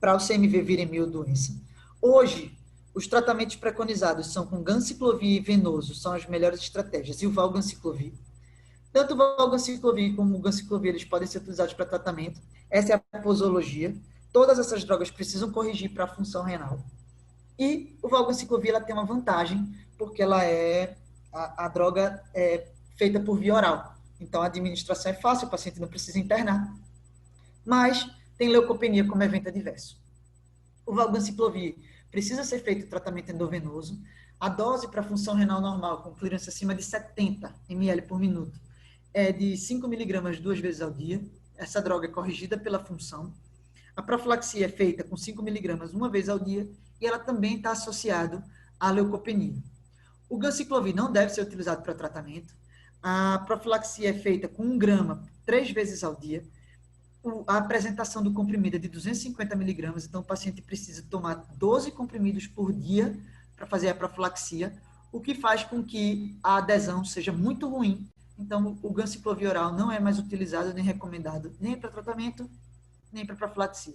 para o CMV viremia doença. Hoje, os tratamentos preconizados são com ganciclovir venoso, são as melhores estratégias, e o valganciclovir. Tanto o valganciclovir como o ganciclovir, eles podem ser utilizados para tratamento. Essa é a posologia. Todas essas drogas precisam corrigir para a função renal. E o valganciclovir, ela tem uma vantagem, porque ela a droga é feita por via oral. Então, a administração é fácil, o paciente não precisa internar. Mas tem leucopenia como evento adverso. O valganciclovir precisa ser feito tratamento endovenoso. A dose para função renal normal, com clearance acima de 70 ml por minuto, é de 5 miligramas 2 vezes ao dia. Essa droga é corrigida pela função. A profilaxia é feita com 5 miligramas uma vez ao dia e ela também está associada à leucopenia. O ganciclovir não deve ser utilizado para tratamento. A profilaxia é feita com 1 grama 3 vezes ao dia. A apresentação do comprimido é de 250 miligramas, então o paciente precisa tomar 12 comprimidos por dia para fazer a profilaxia, o que faz com que a adesão seja muito ruim. Então, o ganciclovir oral não é mais utilizado nem recomendado nem para tratamento, nem para profilaxia.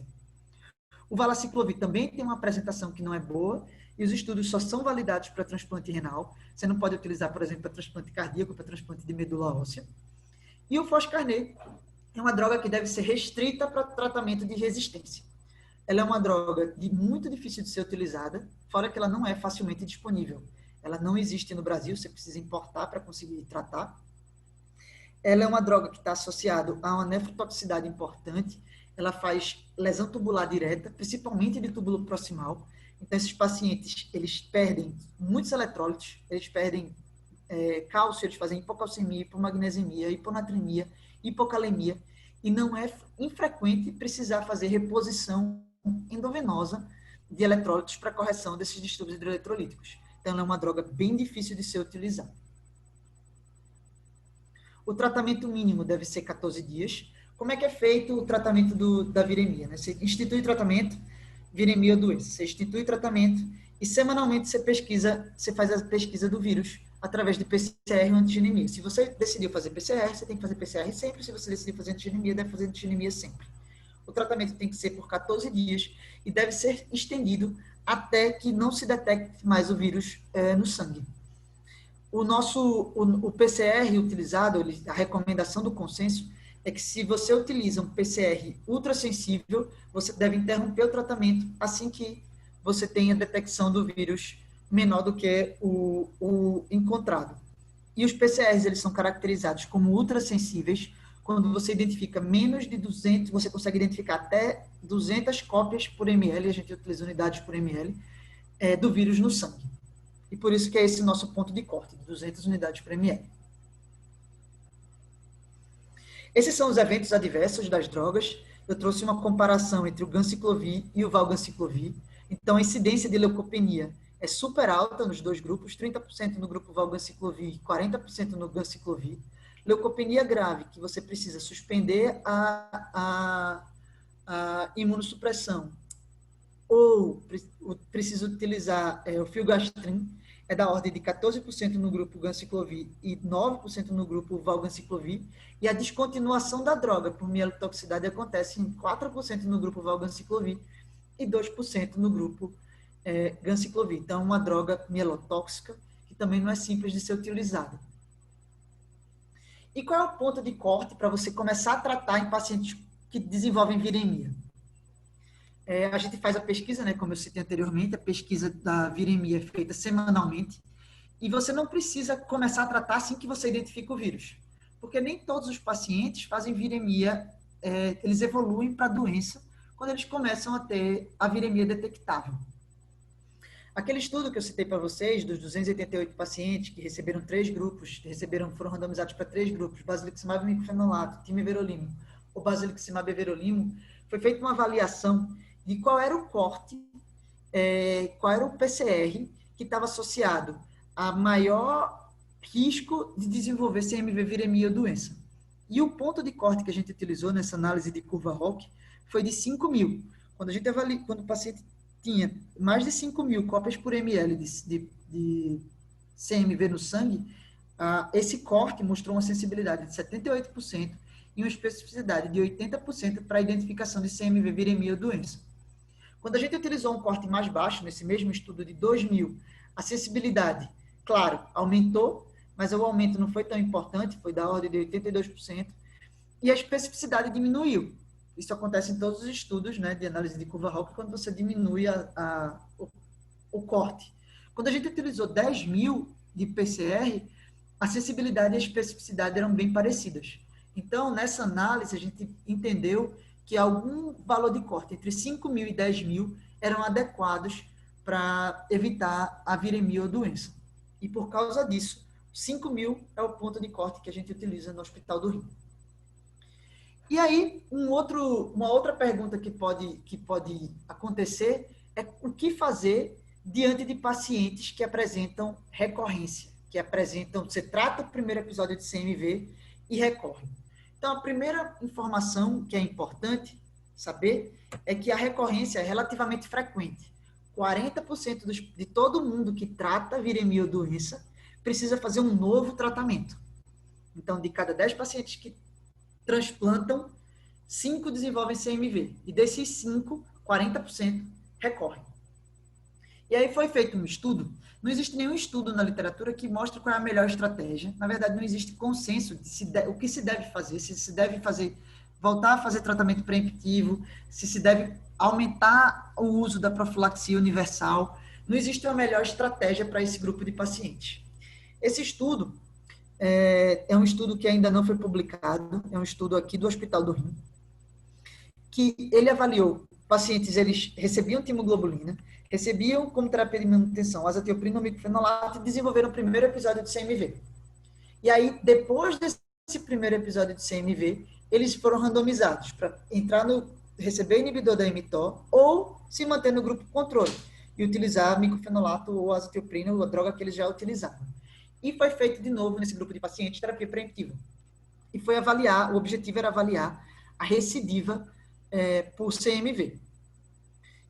O valaciclovir também tem uma apresentação que não é boa, e os estudos só são validados para transplante renal. Você não pode utilizar, por exemplo, para transplante cardíaco, para transplante de medula óssea. E o foscarnet é uma droga que deve ser restrita para tratamento de resistência. Ela é uma droga muito difícil de ser utilizada, fora que ela não é facilmente disponível. Ela não existe no Brasil, você precisa importar para conseguir tratar. Ela é uma droga que está associada a uma nefrotoxicidade importante. Ela faz lesão tubular direta, principalmente de túbulo proximal. Então, esses pacientes, eles perdem muitos eletrólitos, eles perdem cálcio, eles fazem hipocalcemia, hipomagnesemia, hiponatremia, hipocalemia, e não é infrequente precisar fazer reposição endovenosa de eletrólitos para correção desses distúrbios hidroeletrolíticos. Então, ela é uma droga bem difícil de ser utilizada. O tratamento mínimo deve ser 14 dias. Como é que é feito o tratamento da viremia? Né? Você institui tratamento, viremia ou doença. Você institui tratamento e semanalmente você faz a pesquisa do vírus através de PCR ou antigenemia. Se você decidiu fazer PCR, você tem que fazer PCR sempre. Se você decidiu fazer antigenemia, deve fazer antigenemia sempre. O tratamento tem que ser por 14 dias e deve ser estendido até que não se detecte mais o vírus no sangue. O PCR utilizado, a recomendação do consenso, é que se você utiliza um PCR ultrassensível, você deve interromper o tratamento assim que você tenha detecção do vírus menor do que o encontrado. E os PCRs, eles são caracterizados como ultrassensíveis quando você identifica menos de 200, você consegue identificar até 200 cópias por ml, a gente utiliza unidades por ml, do vírus no sangue. E por isso que é esse nosso ponto de corte, 200 unidades por ml. Esses são os eventos adversos das drogas. Eu trouxe uma comparação entre o ganciclovir e o valganciclovir. Então, a incidência de leucopenia é super alta nos dois grupos, 30% no grupo valganciclovir e 40% no ganciclovir. Leucopenia grave, que você precisa suspender a imunossupressão ou precisa utilizar o filgastrin, é da ordem de 14% no grupo ganciclovir e 9% no grupo valganciclovir, e a descontinuação da droga por mielotoxicidade acontece em 4% no grupo valganciclovir e 2% no grupo ganciclovir. Então, uma droga mielotóxica que também não é simples de ser utilizada. E qual é o ponto de corte para você começar a tratar em pacientes que desenvolvem viremia? A gente faz a pesquisa, né, como eu citei anteriormente, a pesquisa da viremia é feita semanalmente, e você não precisa começar a tratar assim que você identifica o vírus, porque nem todos os pacientes fazem viremia, eles evoluem para a doença quando eles começam a ter a viremia detectável. Aquele estudo que eu citei para vocês, dos 288 pacientes que receberam 3 grupos, foram randomizados para 3 grupos, basiliximab, micofenolato, timiverolimo ou basiliximab everolimo, foi feita uma avaliação de qual era o corte, qual era o PCR que estava associado a maior risco de desenvolver CMV, viremia ou doença. E o ponto de corte que a gente utilizou nessa análise de curva ROC foi de 5.000. Quando o paciente tinha mais de 5.000 cópias por ml de CMV no sangue, esse corte mostrou uma sensibilidade de 78% e uma especificidade de 80% para a identificação de CMV, viremia ou doença. Quando a gente utilizou um corte mais baixo, nesse mesmo estudo de 2.000, a sensibilidade, claro, aumentou, mas o aumento não foi tão importante, foi da ordem de 82%, e a especificidade diminuiu. Isso acontece em todos os estudos, né, de análise de curva ROC, quando você diminui o corte. Quando a gente utilizou 10.000 de PCR, a sensibilidade e a especificidade eram bem parecidas. Então, nessa análise, a gente entendeu que algum valor de corte entre 5.000 e 10.000 eram adequados para evitar a viremia ou doença. E por causa disso, 5.000 é o ponto de corte que a gente utiliza no Hospital do Rio. E aí, uma outra pergunta que pode acontecer é o que fazer diante de pacientes que apresentam recorrência, você trata o primeiro episódio de CMV e recorre. Então, a primeira informação que é importante saber é que a recorrência é relativamente frequente. 40% de todo mundo que trata viremia ou doença precisa fazer um novo tratamento. Então, de cada 10 pacientes que transplantam, 5 desenvolvem CMV. E desses 5, 40% recorrem. E aí foi feito um estudo. Não existe nenhum estudo na literatura que mostre qual é a melhor estratégia. Na verdade, não existe consenso de o que se deve fazer, se deve voltar a fazer tratamento preemptivo, se deve aumentar o uso da profilaxia universal. Não existe uma melhor estratégia para esse grupo de pacientes. Esse estudo é um estudo que ainda não foi publicado, é um estudo aqui do Hospital do Rio, que ele avaliou pacientes, eles recebiam timoglobulina, recebiam como terapia de manutenção azatioprina ou micofenolato e desenvolveram o primeiro episódio de CMV. E aí, depois desse primeiro episódio de CMV, eles foram randomizados para receber inibidor da mTOR ou se manter no grupo controle e utilizar micofenolato ou azatioprina, ou a droga que eles já utilizavam. E foi feito de novo nesse grupo de pacientes terapia preemptiva. E o objetivo era avaliar a recidiva por CMV.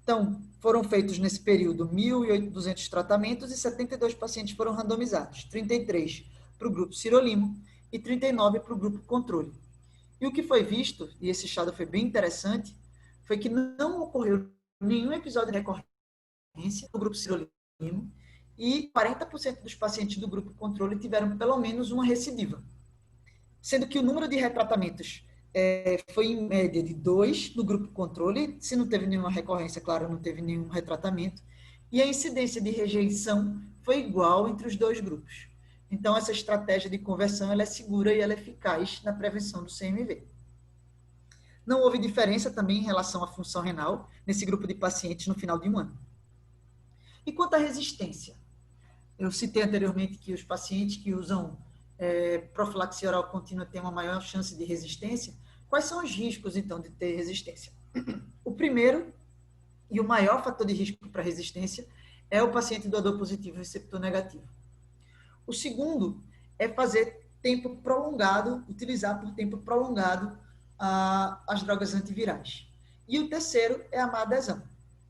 Então, foram feitos nesse período 1.200 tratamentos e 72 pacientes foram randomizados, 33 para o grupo sirolimo e 39 para o grupo controle. E o que foi visto, e esse achado foi bem interessante, foi que não ocorreu nenhum episódio de recorrência no grupo sirolimo e 40% dos pacientes do grupo controle tiveram pelo menos uma recidiva. Sendo que o número de retratamentos foi em média de 2 no grupo controle, se não teve nenhuma recorrência, claro, não teve nenhum retratamento, e a incidência de rejeição foi igual entre os dois grupos. Então, essa estratégia de conversão ela é segura e ela é eficaz na prevenção do CMV. Não houve diferença também em relação à função renal nesse grupo de pacientes no final de um ano. E quanto à resistência? Eu citei anteriormente que os pacientes que usam profilaxia oral contínua tem uma maior chance de resistência, quais são os riscos, então, de ter resistência? O primeiro e o maior fator de risco para resistência é o paciente doador positivo receptor negativo. O segundo é fazer tempo prolongado, utilizar por tempo prolongado as drogas antivirais. E o terceiro é a má adesão.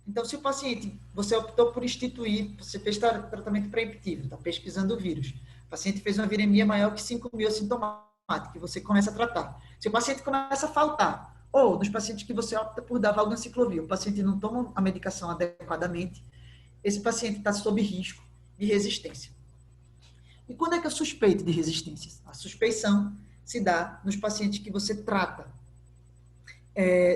Então, se o paciente, você optou por instituir, você fez tratamento preemptivo, está pesquisando o vírus, o paciente fez uma viremia maior que 5.000 assintomática, que você começa a tratar. Se o paciente começa a faltar, ou nos pacientes que você opta por dar valganciclovir, o paciente não toma a medicação adequadamente, esse paciente está sob risco de resistência. E quando é que eu suspeito de resistência? A suspeição se dá nos pacientes que você trata.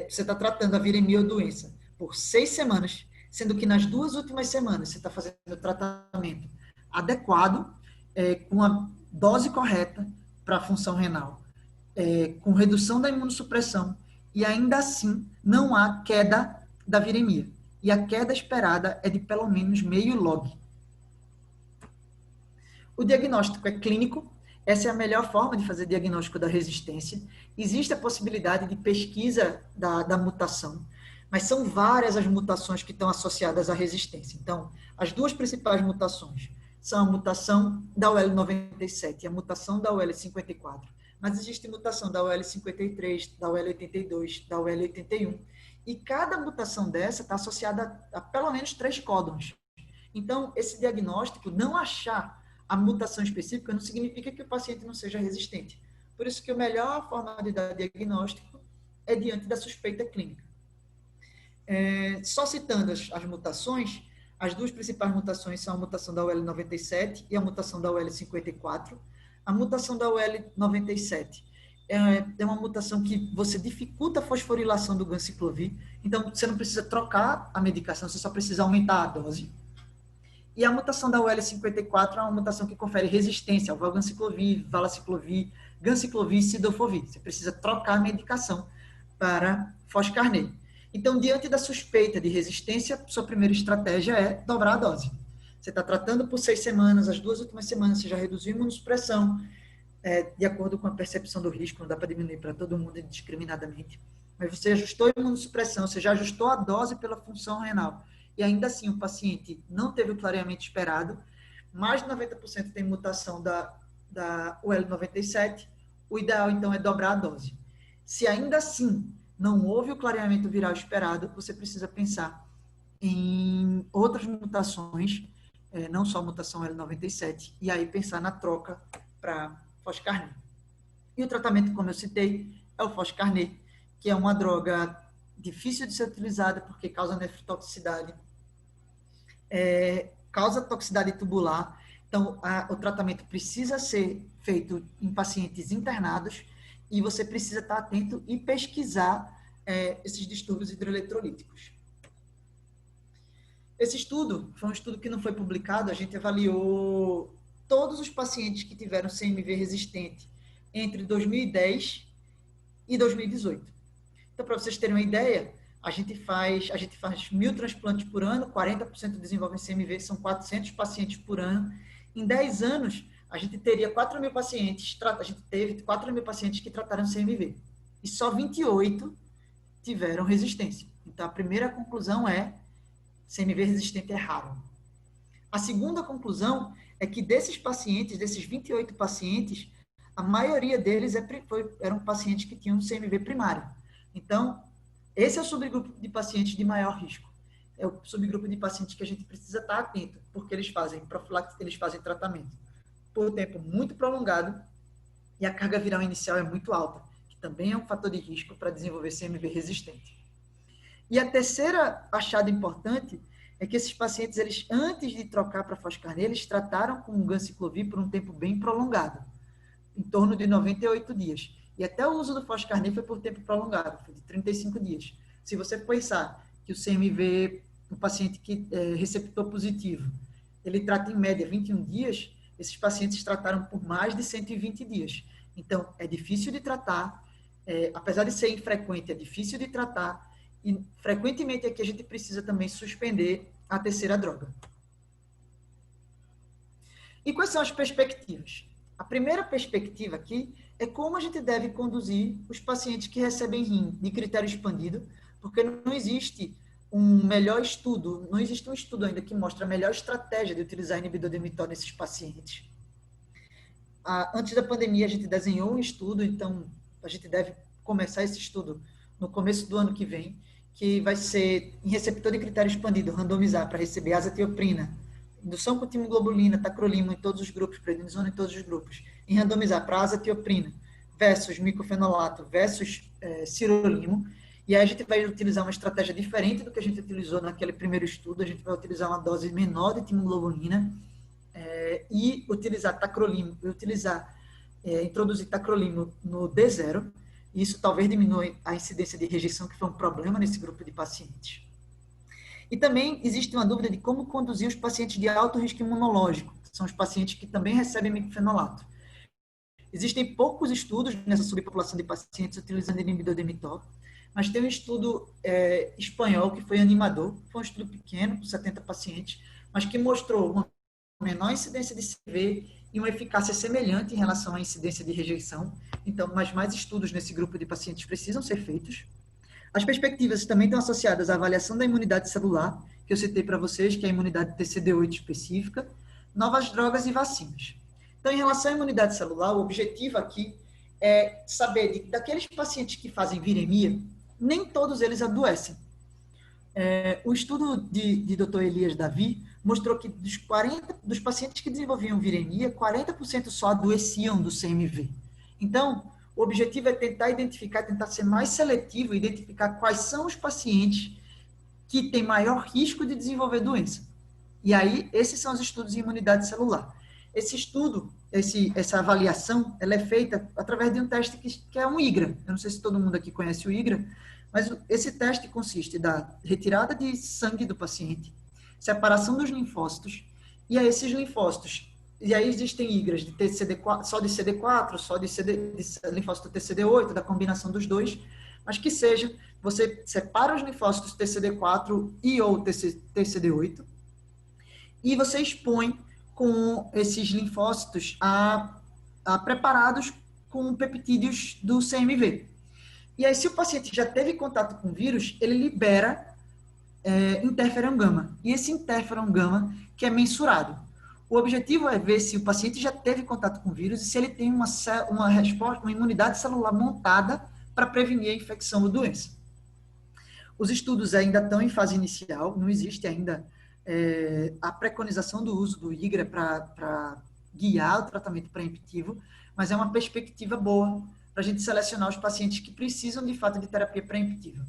Você está tratando a viremia ou doença por 6 semanas, sendo que nas 2 últimas semanas você está fazendo o tratamento adequado, com a dose correta para a função renal, com redução da imunossupressão, e ainda assim não há queda da viremia. E a queda esperada é de pelo menos meio log. O diagnóstico é clínico, essa é a melhor forma de fazer diagnóstico da resistência. Existe a possibilidade de pesquisa da mutação, mas são várias as mutações que estão associadas à resistência. Então, as 2 principais mutações são a mutação da UL97 e a mutação da UL54. Mas existe mutação da UL53, da UL82, da UL81. E cada mutação dessa está associada a pelo menos 3 códons. Então, esse diagnóstico, não achar a mutação específica, não significa que o paciente não seja resistente. Por isso que a melhor forma de dar diagnóstico é diante da suspeita clínica. Só citando as mutações, as 2 principais mutações são a mutação da UL97 e a mutação da UL54. A mutação da UL97 é uma mutação que você dificulta a fosforilação do ganciclovir, então você não precisa trocar a medicação, você só precisa aumentar a dose. E a mutação da UL54 é uma mutação que confere resistência ao valganciclovir, valaciclovir, ganciclovir e cidofovir. Você precisa trocar a medicação para foscarnet. Então, diante da suspeita de resistência, sua primeira estratégia é dobrar a dose. Você está tratando por 6 semanas, as 2 últimas semanas você já reduziu a imunossupressão, de acordo com a percepção do risco, não dá para diminuir para todo mundo indiscriminadamente. Mas você ajustou a imunossupressão, você já ajustou a dose pela função renal. E ainda assim o paciente não teve o clareamento esperado, mais de 90% tem mutação da UL97, o ideal então é dobrar a dose. Se ainda assim não houve o clareamento viral esperado, você precisa pensar em outras mutações, não só a mutação L97, e aí pensar na troca para foscarnet. E o tratamento, como eu citei, é o foscarnet, que é uma droga difícil de ser utilizada porque causa nefrotoxicidade, causa toxicidade tubular. Então, o tratamento precisa ser feito em pacientes internados e você precisa estar atento e pesquisar esses distúrbios hidroeletrolíticos. Esse estudo foi um estudo que não foi publicado, a gente avaliou todos os pacientes que tiveram CMV resistente entre 2010 e 2018. Então, para vocês terem uma ideia, a gente faz 1.000 transplantes por ano, 40% desenvolvem CMV, são 400 pacientes por ano. Em 10 anos, a gente teria 4.000 pacientes, a gente teve 4.000 pacientes que trataram CMV. E só 28 tiveram resistência. Então, a primeira conclusão é CMV resistente é raro. A segunda conclusão é que desses pacientes, desses 28 pacientes, a maioria deles eram pacientes que tinham CMV primário. Então, esse é o subgrupo de pacientes de maior risco. É o subgrupo de pacientes que a gente precisa estar atento, porque eles fazem profilaxia, eles fazem tratamento por tempo muito prolongado e a carga viral inicial é muito alta, que também é um fator de risco para desenvolver CMV resistente. E a terceira achada importante é que esses pacientes, eles, antes de trocar para foscarnet, eles trataram com o ganciclovir por um tempo bem prolongado, em torno de 98 dias. E até o uso do foscarnet foi por tempo prolongado, foi de 35 dias. Se você pensar que o CMV, o paciente que é receptor positivo, ele trata em média 21 dias, esses pacientes trataram por mais de 120 dias. Então, é difícil de tratar, apesar de ser infrequente, é difícil de tratar, e frequentemente aqui a gente precisa também suspender a terceira droga. E quais são as perspectivas? A primeira perspectiva aqui é como a gente deve conduzir os pacientes que recebem rim de critério expandido, porque não existe um melhor estudo, não existe um estudo ainda que mostre a melhor estratégia de utilizar inibidor de mTOR nesses pacientes. Antes da pandemia, a gente desenhou um estudo, então a gente deve começar esse estudo no começo do ano que vem, que vai ser em receptor de critério expandido, randomizar para receber azatioprina, indução com timoglobulina, tacrolimo em todos os grupos, prednisona em todos os grupos, em randomizar para azatioprina versus micofenolato versus sirolimo, e aí a gente vai utilizar uma estratégia diferente do que a gente utilizou naquele primeiro estudo, a gente vai utilizar uma dose menor de timoglobulina e utilizar tacrolimo, introduzir tacrolimo no D0, e isso talvez diminua a incidência de rejeição, que foi um problema nesse grupo de pacientes. E também existe uma dúvida de como conduzir os pacientes de alto risco imunológico, que são os pacientes que também recebem micofenolato. Existem poucos estudos nessa subpopulação de pacientes utilizando inibidor de mTOR, mas tem um estudo espanhol que foi animador, foi um estudo pequeno, com 70 pacientes, mas que mostrou uma menor incidência de CV e uma eficácia semelhante em relação à incidência de rejeição. Então, mas mais estudos nesse grupo de pacientes precisam ser feitos. As perspectivas também estão associadas à avaliação da imunidade celular, que eu citei para vocês, que é a imunidade TCD8 específica, novas drogas e vacinas. Então, em relação à imunidade celular, o objetivo aqui é saber daqueles pacientes que fazem viremia, nem todos eles adoecem. O estudo de Dr. Elias Davi mostrou que dos pacientes que desenvolviam viremia, 40% só adoeciam do CMV. Então, o objetivo é tentar identificar, tentar ser mais seletivo, identificar quais são os pacientes que têm maior risco de desenvolver doença. E aí, esses são os estudos de imunidade celular. Esse estudo, essa avaliação, ela é feita através de um teste que é um IGRA. Eu não sei se todo mundo aqui conhece o IGRA, mas esse teste consiste da retirada de sangue do paciente, separação dos linfócitos, e a esses linfócitos, e aí existem IGRAs de TCD4, só de CD4, só de linfócito TCD8, da combinação dos dois, mas que seja, você separa os linfócitos TCD4 e ou TCD8, e você expõe com esses linfócitos preparados com peptídeos do CMV. E aí, se o paciente já teve contato com o vírus, ele libera interferon gama. E esse interferon gama que é mensurado. O objetivo é ver se o paciente já teve contato com o vírus e se ele tem uma resposta, uma imunidade celular montada para prevenir a infecção ou doença. Os estudos ainda estão em fase inicial, não existe ainda a preconização do uso do IGRA para guiar o tratamento preemptivo, mas é uma perspectiva boa para a gente selecionar os pacientes que precisam, de fato, de terapia preemptiva.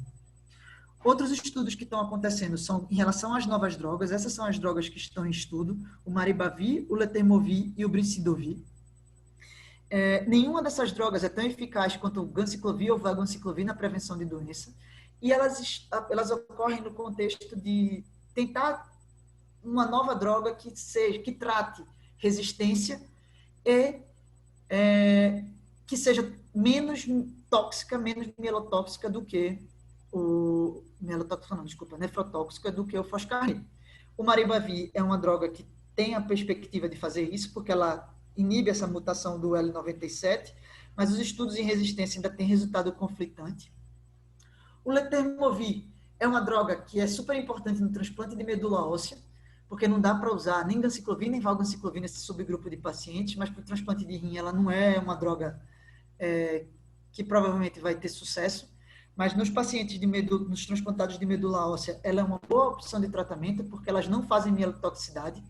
Outros estudos que estão acontecendo são em relação às novas drogas. Essas são as drogas que estão em estudo, o Maribavir, o Letermovir e o Brincidovir. Nenhuma dessas drogas é tão eficaz quanto o ganciclovir ou valganciclovir na prevenção de doença, e elas ocorrem no contexto de tentar uma nova droga que trate resistência e que seja menos tóxica, menos mielotóxica do que nefrotóxica do que o foscarnet. O Maribavir é uma droga que tem a perspectiva de fazer isso, porque ela inibe essa mutação do L97, mas os estudos em resistência ainda têm resultado conflitante. O Letermovir é uma droga que é super importante no transplante de medula óssea, porque não dá para usar nem ganciclovir nem valganciclovir nesse subgrupo de pacientes, mas para o transplante de rim ela não é uma droga que provavelmente vai ter sucesso, mas nos pacientes nos transplantados de medula óssea, ela é uma boa opção de tratamento, porque elas não fazem mielotoxicidade,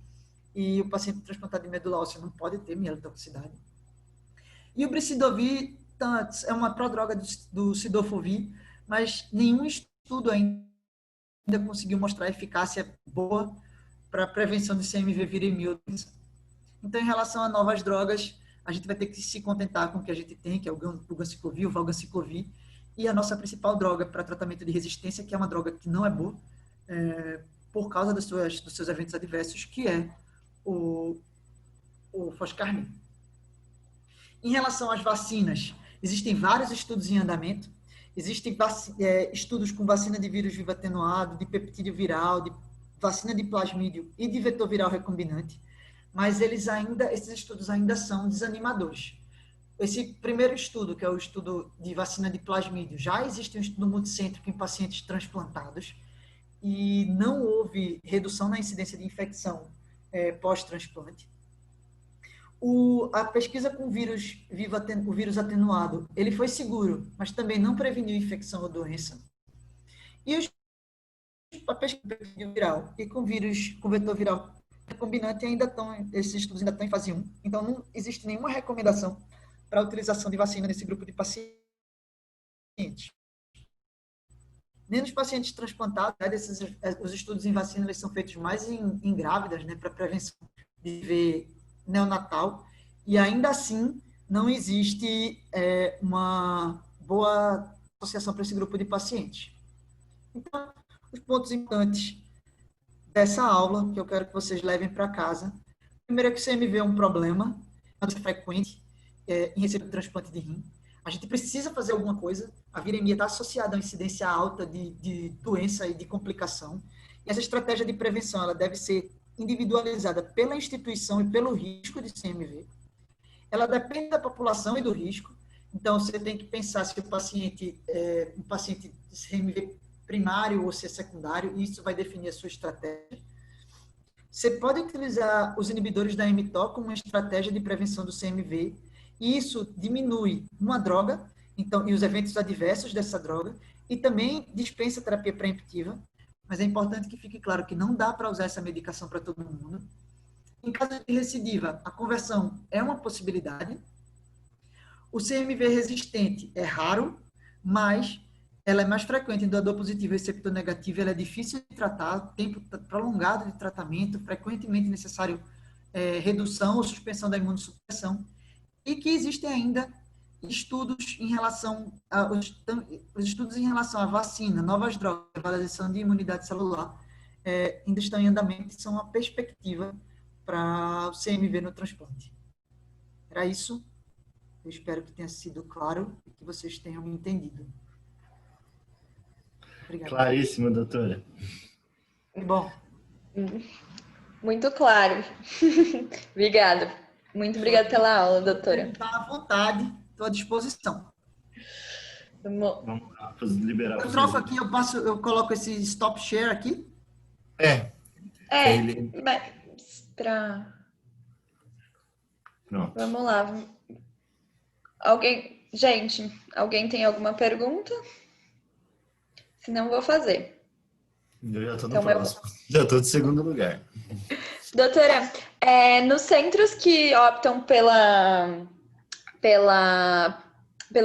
e o paciente transplantado de medula óssea não pode ter mielotoxicidade. E o Brincidovir é uma prodroga do Cidofovir, mas nenhum estudo ainda conseguiu mostrar eficácia boa para a prevenção de CMV viremia. Então, em relação a novas drogas, a gente vai ter que se contentar com o que a gente tem, que é o ganciclovir, o valganciclovir, e a nossa principal droga para tratamento de resistência, que é uma droga que não é boa, por causa dos seus eventos adversos, que é o foscarnet. Em relação às vacinas, existem vários estudos em andamento. Existem estudos com vacina de vírus vivo atenuado, de peptídeo viral, de vacina de plasmídio e de vetor viral recombinante. mas esses estudos ainda são desanimadores. Esse primeiro estudo, que é o estudo de vacina de plasmídio, já existe um estudo multicêntrico em pacientes transplantados e não houve redução na incidência de infecção pós-transplante. A pesquisa com o vírus atenuado, ele foi seguro, mas também não preveniu infecção ou doença. E a pesquisa viral e com vetor viral recombinante esses estudos ainda estão em fase 1, então não existe nenhuma recomendação para a utilização de vacina nesse grupo de pacientes. Nem nos pacientes transplantados, os estudos em vacina eles são feitos mais em grávidas, né, para prevenção de ver neonatal, e ainda assim não existe uma boa associação para esse grupo de pacientes. Então, os pontos importantes dessa aula, que eu quero que vocês levem para casa. Primeiro é que o CMV é um problema, é frequente em receber transplante de rim. A gente precisa fazer alguma coisa. A viremia está associada a uma incidência alta de doença e de complicação. E essa estratégia de prevenção ela deve ser individualizada pela instituição e pelo risco de CMV. Ela depende da população e do risco. Então, você tem que pensar se o paciente é um paciente de CMV primário ou se é secundário, e isso vai definir a sua estratégia. Você pode utilizar os inibidores da mTOR como uma estratégia de prevenção do CMV, e isso diminui uma droga, então, e os eventos adversos dessa droga, e também dispensa terapia preemptiva, mas é importante que fique claro que não dá para usar essa medicação para todo mundo. Em caso de recidiva, a conversão é uma possibilidade. O CMV resistente é raro, mas ela é mais frequente em doador positivo e receptor negativo, ela é difícil de tratar, tempo prolongado de tratamento, frequentemente necessário redução ou suspensão da imunossupressão, e que existem ainda estudos em relação os estudos em relação à vacina, novas drogas, avaliação de imunidade celular, ainda estão em andamento e são uma perspectiva para o CMV no transplante. Era isso. Eu espero que tenha sido claro e que vocês tenham me entendido. Obrigado. Claríssimo, doutora. Bom. Muito claro. Obrigada. Muito obrigada pela aula, doutora. Está à vontade, estou à disposição. Vamos lá, liberar. Eu troco aqui, eu coloco esse stop share aqui. Mas para... Pronto. Vamos lá. Gente, alguém tem alguma pergunta? Se não, vou fazer. Eu já estou no próximo. Já estou de segundo lugar. Doutora, nos centros que optam pelo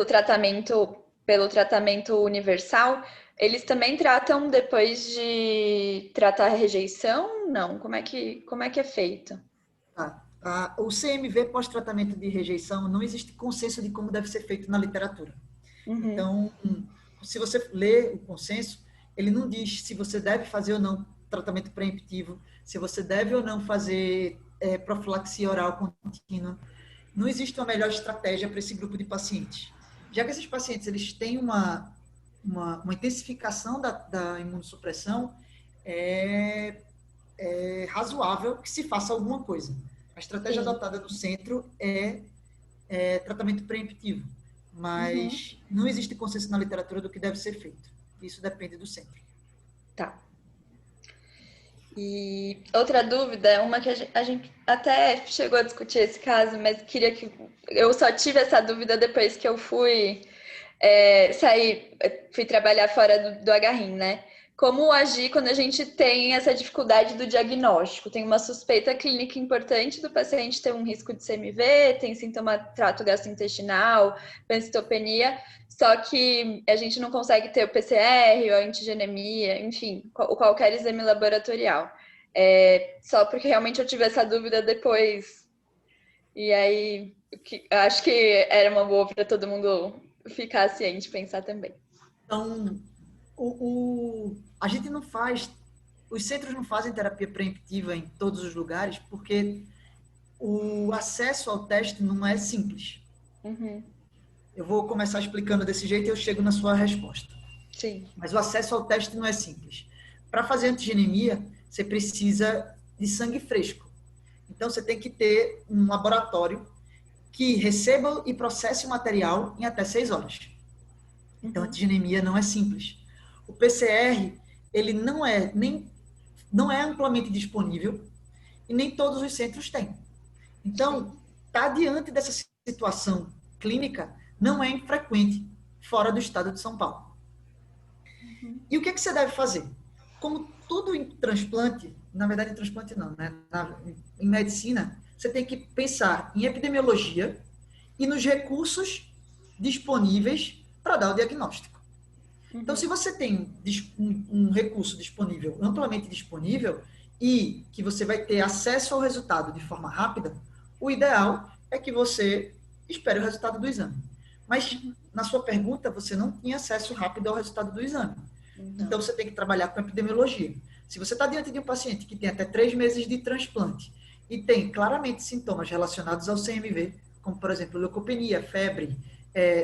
tratamento universal, eles também tratam depois de tratar a rejeição? Não? Como é que é feito? O CMV pós-tratamento de rejeição, não existe consenso de como deve ser feito na literatura. Uhum. Então, se você lê o consenso, ele não diz se você deve fazer ou não tratamento preemptivo, se você deve ou não fazer profilaxia oral contínua. Não existe uma melhor estratégia para esse grupo de pacientes. Já que esses pacientes eles têm uma intensificação da imunossupressão, é razoável que se faça alguma coisa. A estratégia adotada no centro é tratamento preemptivo, mas não existe consenso na literatura do que deve ser feito. Isso depende do centro. Tá. E outra dúvida, uma que a gente até chegou a discutir esse caso, mas queria que... Eu só tive essa dúvida depois que eu fui trabalhar fora do Agarrim, né? Como agir quando a gente tem essa dificuldade do diagnóstico? Tem uma suspeita clínica importante do paciente ter um risco de CMV, tem sintoma trato gastrointestinal, pancitopenia, só que a gente não consegue ter o PCR ou a antigenemia, enfim, qualquer exame laboratorial. Só porque realmente eu tive essa dúvida depois. E aí, acho que era uma boa para todo mundo ficar ciente, pensar também. Então, a gente não faz, os centros não fazem terapia preemptiva em todos os lugares, porque o acesso ao teste não é simples. Uhum. Eu vou começar explicando desse jeito e eu chego na sua resposta. Sim. Mas o acesso ao teste não é simples. Para fazer antigenemia, você precisa de sangue fresco. Então, você tem que ter um laboratório que receba e processe o material em até 6 horas. Então, a antigenemia não é simples. O PCR, ele não é amplamente disponível e nem todos os centros têm. Então, estar diante dessa situação clínica não é infrequente fora do estado de São Paulo. E o que você deve fazer? Como tudo em transplante, na verdade em transplante não, né? Em medicina, você tem que pensar em epidemiologia e nos recursos disponíveis para dar o diagnóstico. Então, se você tem um recurso disponível, amplamente disponível, e que você vai ter acesso ao resultado de forma rápida, o ideal é que você espere o resultado do exame. Mas, na sua pergunta, você não tinha acesso rápido ao resultado do exame. Então, você tem que trabalhar com epidemiologia. Se você está diante de um paciente que tem até 3 meses de transplante e tem claramente sintomas relacionados ao CMV, como, por exemplo, leucopenia, febre,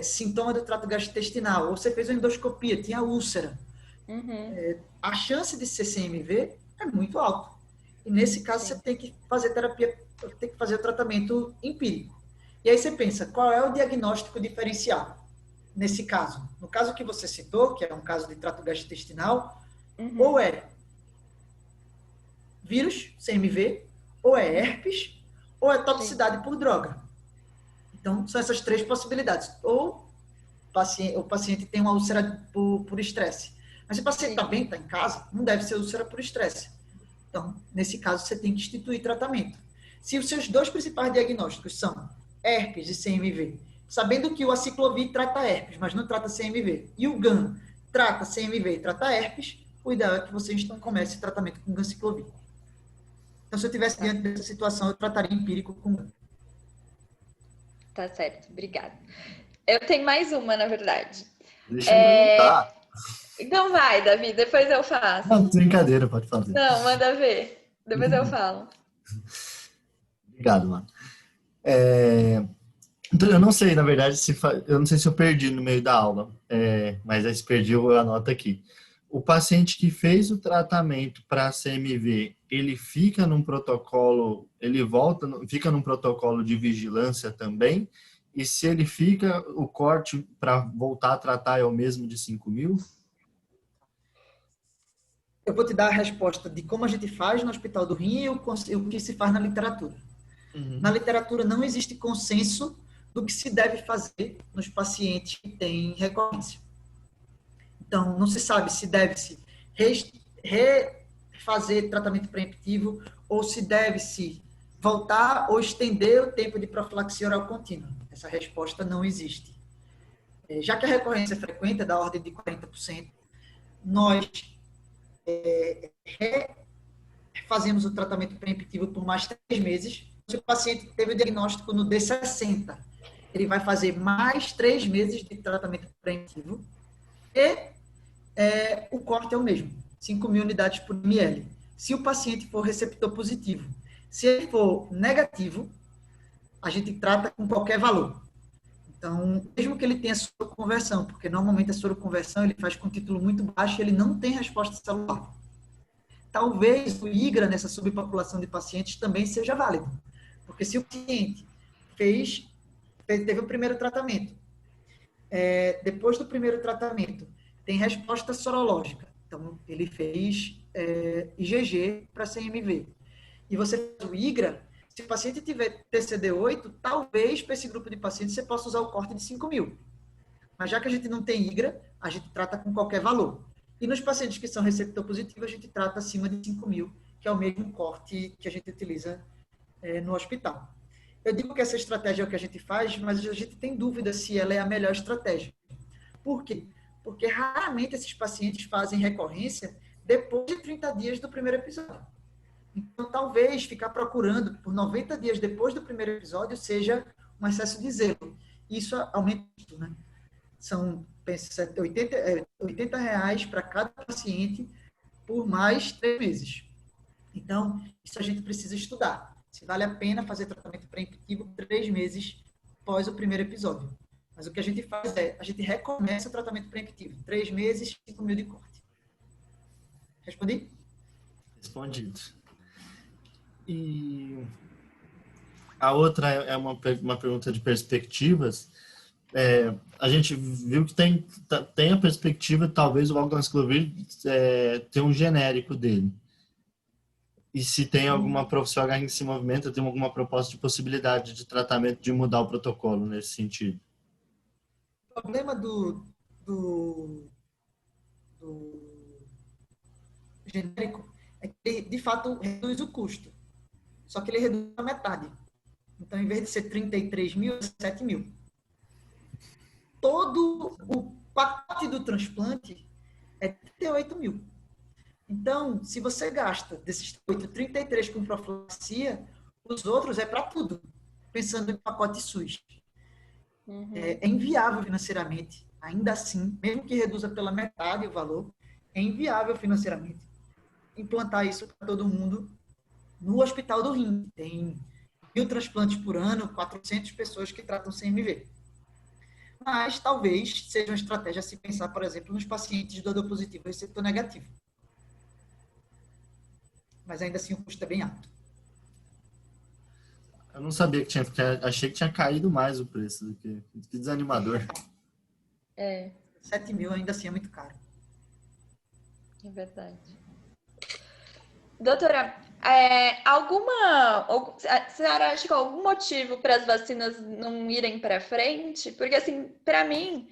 sintoma do trato gastrointestinal, ou você fez uma endoscopia, tinha úlcera, a chance de ser CMV é muito alta. E nesse caso, você tem que fazer terapia, tem que fazer o tratamento empírico. E aí você pensa, qual é o diagnóstico diferencial? Nesse caso, no caso que você citou, que é um caso de trato gastrointestinal, ou é vírus, CMV, ou é herpes, ou é toxicidade por droga. Então, são essas 3 possibilidades. Ou o paciente tem uma úlcera por estresse. Mas se o paciente está bem, está em casa, não deve ser úlcera por estresse. Então, nesse caso, você tem que instituir tratamento. Se os seus 2 principais diagnósticos são herpes e CMV, sabendo que o aciclovir trata herpes, mas não trata CMV, e o GAN trata CMV e trata herpes, o ideal é que você comece o tratamento com ganciclovir. Então, se eu estivesse diante dessa situação, eu trataria empírico com GAN. Tá certo, obrigada. Eu tenho mais uma, na verdade. Deixa eu perguntar. Então vai, Davi, depois eu faço. Não, brincadeira, pode fazer. Não, manda ver. Depois eu falo. Obrigado, mano. Então, eu não sei, na verdade, eu não sei se eu perdi no meio da aula, mas aí se perdi, eu anoto aqui. O paciente que fez o tratamento para CMV, ele fica num protocolo, fica num protocolo de vigilância também? E se ele fica, o corte para voltar a tratar é o mesmo de 5.000? Eu vou te dar a resposta de como a gente faz no Hospital do Rim e o que se faz na literatura. Na literatura não existe consenso do que se deve fazer nos pacientes que têm recorrência. Então, não se sabe se deve-se refazer tratamento preemptivo ou se deve-se voltar ou estender o tempo de profilaxia oral contínua. Essa resposta não existe. Já que a recorrência é frequente, é da ordem de 40%, nós fazemos o tratamento preemptivo por mais 3 meses. Se o paciente teve o diagnóstico no D60, ele vai fazer mais 3 meses de tratamento preemptivo e o corte é o mesmo, 5.000 unidades por ml. Se o paciente for receptor positivo, se ele for negativo, a gente trata com qualquer valor. Então, mesmo que ele tenha soroconversão, porque normalmente a soroconversão ele faz com título muito baixo e ele não tem resposta celular. Talvez o IGRA nessa subpopulação de pacientes também seja válido. Porque se o paciente teve o primeiro tratamento, depois do primeiro tratamento, tem resposta sorológica. Então, ele fez IgG para CMV. E você faz o IGRA, se o paciente tiver TCD8, talvez para esse grupo de pacientes você possa usar o corte de 5.000. Mas já que a gente não tem IGRA, a gente trata com qualquer valor. E nos pacientes que são receptor positivo, a gente trata acima de 5.000, que é o mesmo corte que a gente utiliza no hospital. Eu digo que essa estratégia é o que a gente faz, mas a gente tem dúvida se ela é a melhor estratégia. Por quê? Porque raramente esses pacientes fazem recorrência depois de 30 dias do primeiro episódio. Então, talvez ficar procurando por 90 dias depois do primeiro episódio seja um excesso de zelo. Isso aumenta, né? São, pensa, R$80 para cada paciente por mais 3 meses. Então, isso a gente precisa estudar. Se vale a pena fazer tratamento preemptivo 3 meses após o primeiro episódio. Mas o que a gente faz a gente recomeça o tratamento preemptivo. 3 meses, 5.000 de corte. Respondi? Respondido. E A outra é uma pergunta de perspectivas. A gente viu que tem a perspectiva, talvez, o valganciclovir ter um genérico dele. E se tem alguma profissão H que se movimenta, tem alguma proposta de possibilidade de tratamento de mudar o protocolo nesse sentido? O problema do genérico é que ele, de fato, reduz o custo. Só que ele reduz a metade. Então, em vez de ser 33 mil, é 7 mil. Todo o pacote do transplante é 38 mil. Então, se você gasta desses 33 com profilaxia, os outros é para tudo, pensando em pacote SUS. Uhum. É inviável financeiramente, ainda assim, mesmo que reduza pela metade o valor, é inviável financeiramente implantar isso para todo mundo no Hospital do Rim. Tem 1.000 transplantes por ano, 400 pessoas que tratam CMV. Mas talvez seja uma estratégia a se pensar, por exemplo, nos pacientes do doador positivo e receptor negativo. Mas ainda assim o custo é bem alto. Eu não sabia que achei que tinha caído mais o preço do que desanimador. 7 mil ainda assim é muito caro. É verdade. Doutora, a senhora acha que algum motivo para as vacinas não irem para frente? Porque, assim, para mim,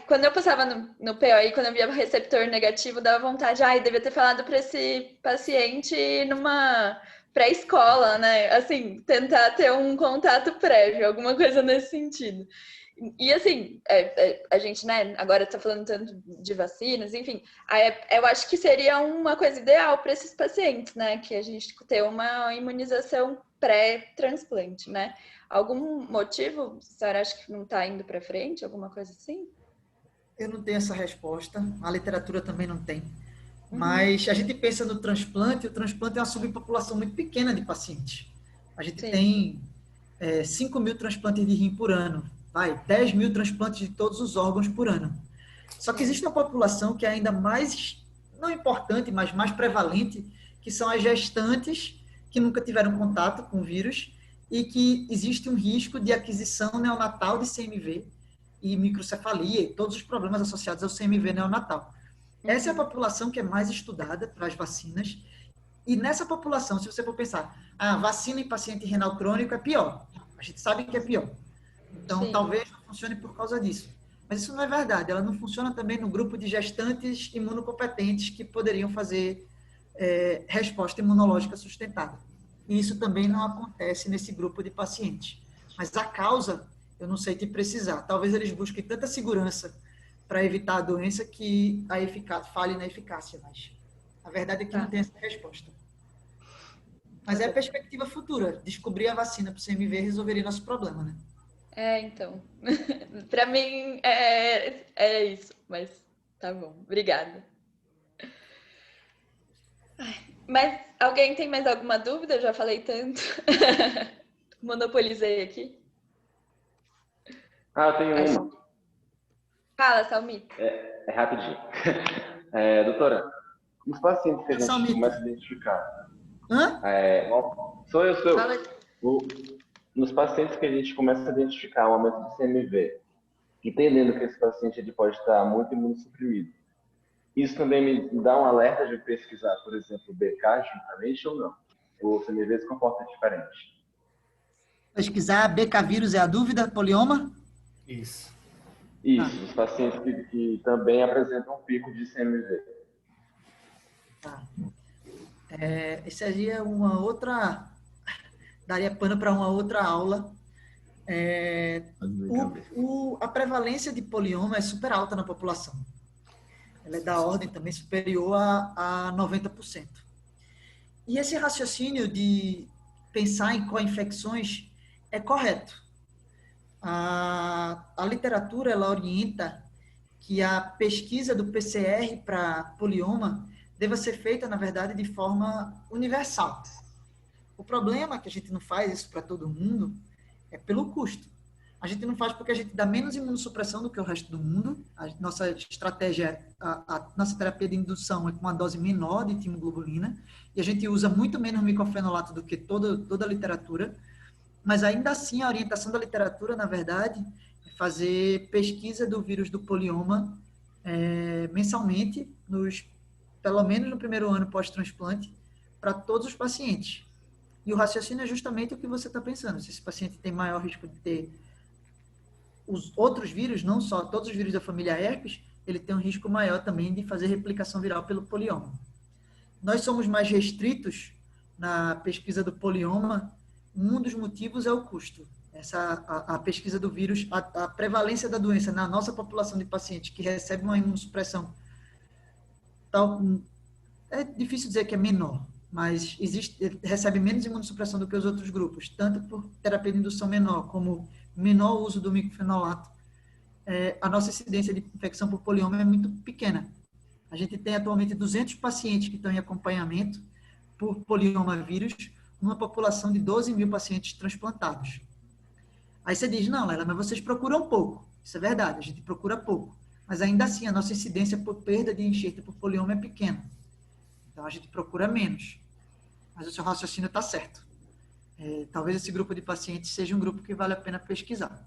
quando eu passava no POI, quando eu via receptor negativo, dava vontade, devia ter falado para esse paciente ir numa pré-escola, né? Assim, tentar ter um contato prévio, alguma coisa nesse sentido. E assim, a gente, né, agora está falando tanto de vacinas, enfim, eu acho que seria uma coisa ideal para esses pacientes, né, que a gente ter uma imunização pré-transplante, né? Algum motivo, a senhora acha que não está indo para frente, alguma coisa assim? Eu não tenho essa resposta, a literatura também não tem. Mas a gente pensa no transplante, o transplante é uma subpopulação muito pequena de pacientes. A gente tem 5 mil transplantes de rim por ano, 10 mil transplantes de todos os órgãos por ano. Só que existe uma população que é ainda mais, não importante, mas mais prevalente, que são as gestantes que nunca tiveram contato com o vírus e que existe um risco de aquisição neonatal de CMV e microcefalia e todos os problemas associados ao CMV neonatal. Essa é a população que é mais estudada para as vacinas. E nessa população, se você for pensar, vacina em paciente renal crônico é pior. A gente sabe que é pior. Então, talvez não funcione por causa disso. Mas isso não é verdade. Ela não funciona também no grupo de gestantes imunocompetentes que poderiam fazer resposta imunológica sustentada. E isso também não acontece nesse grupo de pacientes. Mas a causa, eu não sei te precisar. Talvez eles busquem tanta segurança para evitar a doença que falhe na eficácia. Mas a verdade é que não tem essa resposta. Mas é a perspectiva futura. Descobrir a vacina para o CMV resolveria nosso problema, né? Então. Para mim é isso, mas tá bom. Obrigada. Mas alguém tem mais alguma dúvida? Eu já falei tanto. Monopolizei aqui. Eu tenho uma. Fala, Salmi. É rapidinho. Doutora, os pacientes que a gente começa a identificar. Sou eu. Fala. Nos pacientes que a gente começa a identificar o aumento do CMV, entendendo que esse paciente ele pode estar muito imunossuprimido, isso também me dá um alerta de pesquisar, por exemplo, o BK juntamente ou não? O CMV se comporta diferente. Pesquisar BK vírus é a dúvida? Polioma? Isso. Os pacientes que também apresentam um pico de CMV. Esse aí é uma outra... Daria pano para uma outra aula. A prevalência de polioma é super alta na população. Ela é da ordem também superior a 90%. E esse raciocínio de pensar em co-infecções é correto. A literatura ela orienta que a pesquisa do PCR para polioma deva ser feita, na verdade, de forma universal. O problema que a gente não faz isso para todo mundo é pelo custo. A gente não faz porque a gente dá menos imunossupressão do que o resto do mundo. A nossa estratégia, a nossa terapia de indução é com uma dose menor de timoglobulina, e a gente usa muito menos micofenolato do que toda a literatura, mas ainda assim a orientação da literatura, na verdade, é fazer pesquisa do vírus do polioma mensalmente, pelo menos no primeiro ano pós-transplante, para todos os pacientes. E o raciocínio é justamente o que você está pensando. Se esse paciente tem maior risco de ter os outros vírus, não só todos os vírus da família herpes, ele tem um risco maior também de fazer replicação viral pelo polioma. Nós somos mais restritos na pesquisa do polioma. Um dos motivos é o custo. A pesquisa do vírus, a prevalência da doença na nossa população de pacientes que recebe uma imunossupressão, é difícil dizer que é menor, mas recebe menos imunossupressão do que os outros grupos, tanto por terapia de indução menor, como menor uso do micofenolato. A nossa incidência de infecção por polioma é muito pequena. A gente tem atualmente 200 pacientes que estão em acompanhamento por polioma vírus, numa população de 12 mil pacientes transplantados. Aí você diz, não, Lela, mas vocês procuram pouco. Isso é verdade, a gente procura pouco. Mas ainda assim, a nossa incidência por perda de enxerto por polioma é pequena. Então, a gente procura menos. Mas o seu raciocínio está certo. Talvez esse grupo de pacientes seja um grupo que vale a pena pesquisar.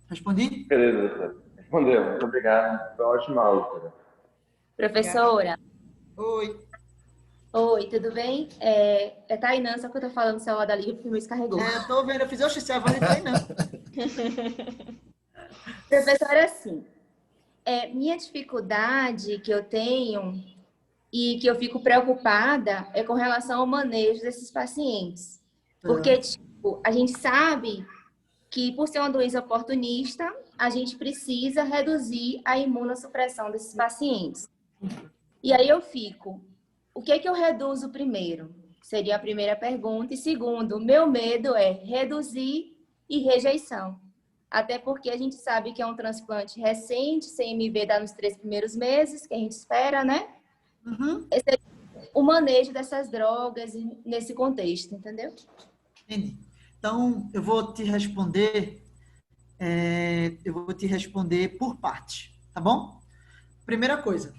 Respondi? Beleza, doutor. Respondeu. Muito obrigado. Foi uma ótima aula, doutora. Professora. Oi. Oi, tudo bem? É Tainã, só que eu tô falando o celular da Liga porque o meu descarregou. Eu tô vendo, eu fiz, oxe, você é a voz de Tainã. Professora, assim, minha dificuldade que eu tenho e que eu fico preocupada é com relação ao manejo desses pacientes. Porque, tipo, a gente sabe que, por ser uma doença oportunista, a gente precisa reduzir a imunossupressão desses pacientes. E aí eu fico, o que é que eu reduzo primeiro? Seria a primeira pergunta. E segundo, o meu medo é reduzir e rejeição. Até porque a gente sabe que é um transplante recente, CMV dá nos 3 primeiros meses, que a gente espera, né? Uhum. Esse é o manejo dessas drogas nesse contexto, entendeu? Entendi. Então, eu vou te responder por parte, tá bom? Primeira coisa,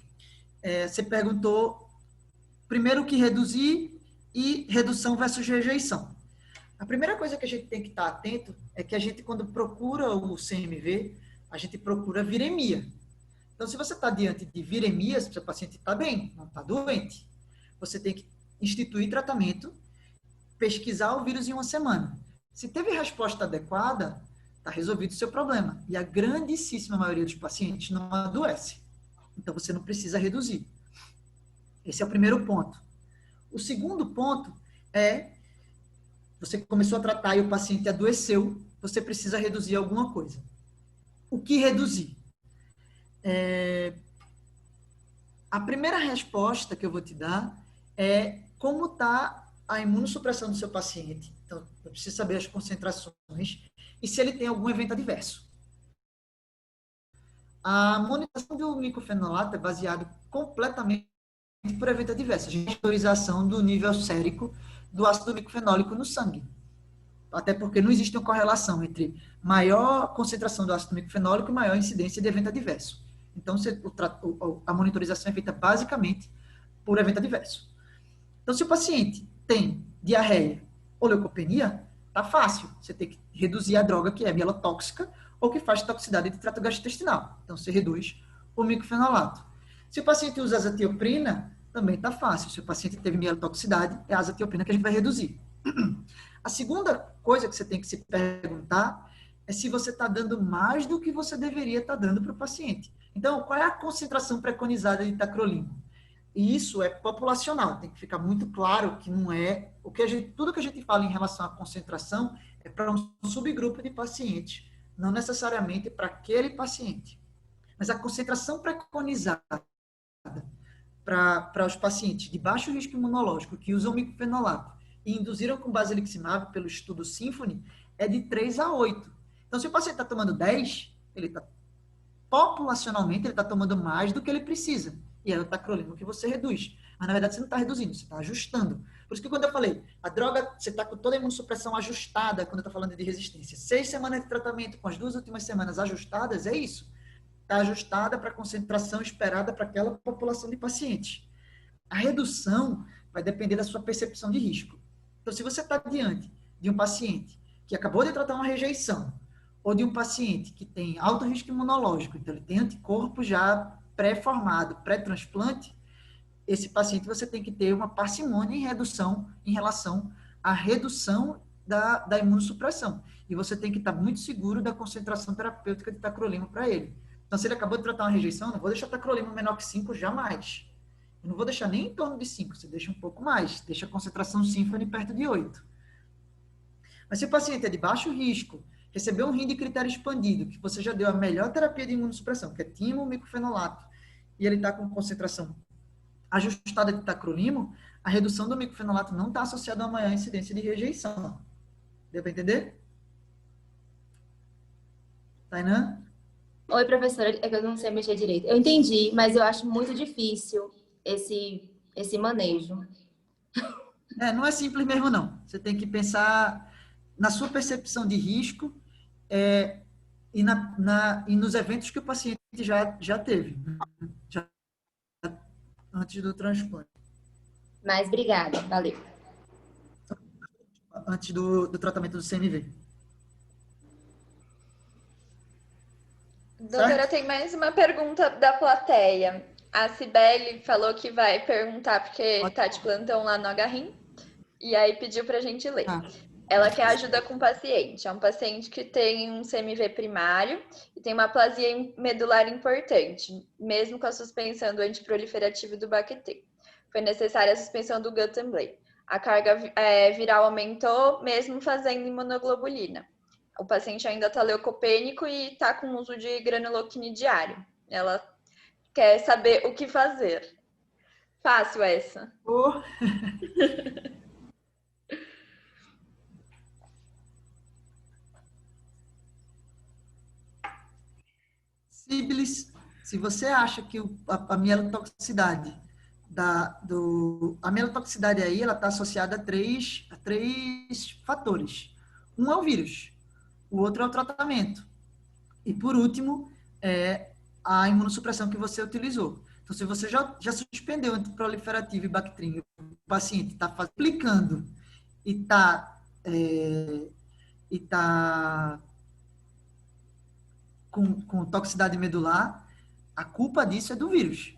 você perguntou primeiro o que reduzir e redução versus rejeição. A primeira coisa que a gente tem que estar atento é que a gente, quando procura o CMV, a gente procura viremia. Então, se você está diante de viremia, se o seu paciente está bem, não está doente, você tem que instituir tratamento, pesquisar o vírus em 1 semana. Se teve resposta adequada, está resolvido o seu problema. E a grandíssima maioria dos pacientes não adoece. Então, você não precisa reduzir. Esse é o primeiro ponto. O segundo ponto é, você começou a tratar e o paciente adoeceu, você precisa reduzir alguma coisa. O que reduzir? A primeira resposta que eu vou te dar é como está a imunossupressão do seu paciente. Então, eu preciso saber as concentrações e se ele tem algum evento adverso. A monitoração do micofenolato é baseada completamente por evento adverso. A gente tem monitorização do nível sérico do ácido micofenólico no sangue. Até porque não existe uma correlação entre maior concentração do ácido micofenólico e maior incidência de evento adverso. Então, a monitorização é feita basicamente por evento adverso. Então, se o paciente tem diarreia ou leucopenia, tá fácil. Você tem que reduzir a droga que é mielotóxica ou que faz toxicidade de trato gastrointestinal. Então, você reduz o micofenolato. Se o paciente usa azatioprina, também tá fácil. Se o paciente teve mielotoxicidade, é a azatioprina que a gente vai reduzir. A segunda coisa que você tem que se perguntar é se você está dando mais do que você deveria estar dando para o paciente. Então, qual é a concentração preconizada de tacrolimo? E isso é populacional, tem que ficar muito claro que não é... tudo que a gente fala em relação à concentração é para um subgrupo de pacientes, não necessariamente para aquele paciente. Mas a concentração preconizada para os pacientes de baixo risco imunológico que usam micofenolato e induziram com basiliximab pelo estudo Symphony é de 3 a 8. Então, se o paciente está tomando 10, populacionalmente, ele está tomando mais do que ele precisa. E é o tacrolimo que você reduz. Mas, na verdade, você não está reduzindo, você está ajustando. Por isso que quando eu falei, a droga, você está com toda a imunossupressão ajustada quando eu estou falando de resistência. 6 semanas de tratamento com as 2 últimas semanas ajustadas, é isso. Está ajustada para a concentração esperada para aquela população de pacientes. A redução vai depender da sua percepção de risco. Então, se você está diante de um paciente que acabou de tratar uma rejeição, ou de um paciente que tem alto risco imunológico, então ele tem anticorpo já pré-formado, pré-transplante, esse paciente você tem que ter uma parcimônia em redução, em relação à redução da imunossupressão. E você tem que estar muito seguro da concentração terapêutica de tacrolimo para ele. Então, se ele acabou de tratar uma rejeição, não vou deixar tacrolimo menor que 5 jamais. Eu não vou deixar nem em torno de 5, você deixa um pouco mais. Deixa a concentração sínfone perto de 8. Mas se o paciente é de baixo risco, recebeu um rim de critério expandido, que você já deu a melhor terapia de imunossupressão, que é timo, micofenolato, e ele está com concentração ajustada de tacrolimo, a redução do micofenolato não está associada a uma maior incidência de rejeição. Deu para entender? Tainan? Oi, professora, é que eu não sei mexer direito. Eu entendi, mas eu acho muito difícil esse manejo. Não é simples mesmo, não. Você tem que pensar na sua percepção de risco e nos eventos que o paciente já teve, antes do transplante. Mas obrigada, valeu. Antes do tratamento do CMV. Doutora, Certo? tem mais uma pergunta da plateia. A Cibele falou que vai perguntar porque está de plantão lá no Agarrim. E aí pediu para a gente ler. Ela quer ajuda com o paciente. É um paciente que tem um CMV primário e tem uma aplasia medular importante, mesmo com a suspensão do antiproliferativo do Bactrim. Foi necessária a suspensão do Gutenberg. A carga viral aumentou, mesmo fazendo imunoglobulina. O paciente ainda está leucopênico e está com uso de granuloquine diário. Ela quer saber o que fazer. Fácil essa. Síbilis, se você acha que a mielotoxicidade a mielotoxicidade aí, ela está associada a três fatores. Um é o vírus, o outro é o tratamento. E, por último, é a imunossupressão que você utilizou. Então, se você já suspendeu o antiproliferativo e Bactrim, o paciente está aplicando e está com toxicidade medular, a culpa disso é do vírus.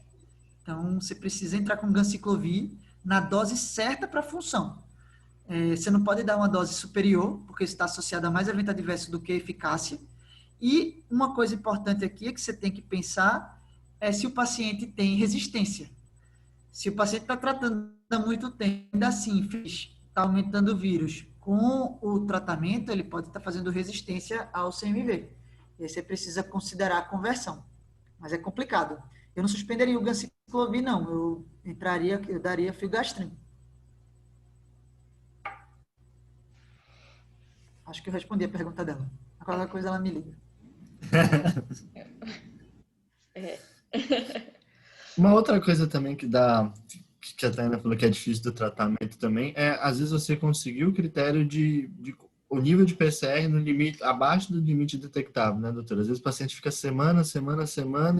Então, você precisa entrar com ganciclovir na dose certa para a função. Você não pode dar uma dose superior, porque isso está associado a mais evento adverso do que eficácia. E uma coisa importante aqui é que você tem que pensar se o paciente tem resistência. Se o paciente está tratando há muito tempo, ainda assim, está aumentando o vírus com o tratamento, ele pode estar fazendo resistência ao CMV. E aí você precisa considerar a conversão. Mas é complicado. Eu não suspenderia o ganciclovir, não. Eu daria filgastrin. Acho que eu respondi a pergunta dela. Qualquer coisa ela me liga. Uma outra coisa também que a Tainá falou que é difícil do tratamento também, às vezes você conseguir o critério o nível de PCR no limite, abaixo do limite detectável, né, doutora? Às vezes o paciente fica semana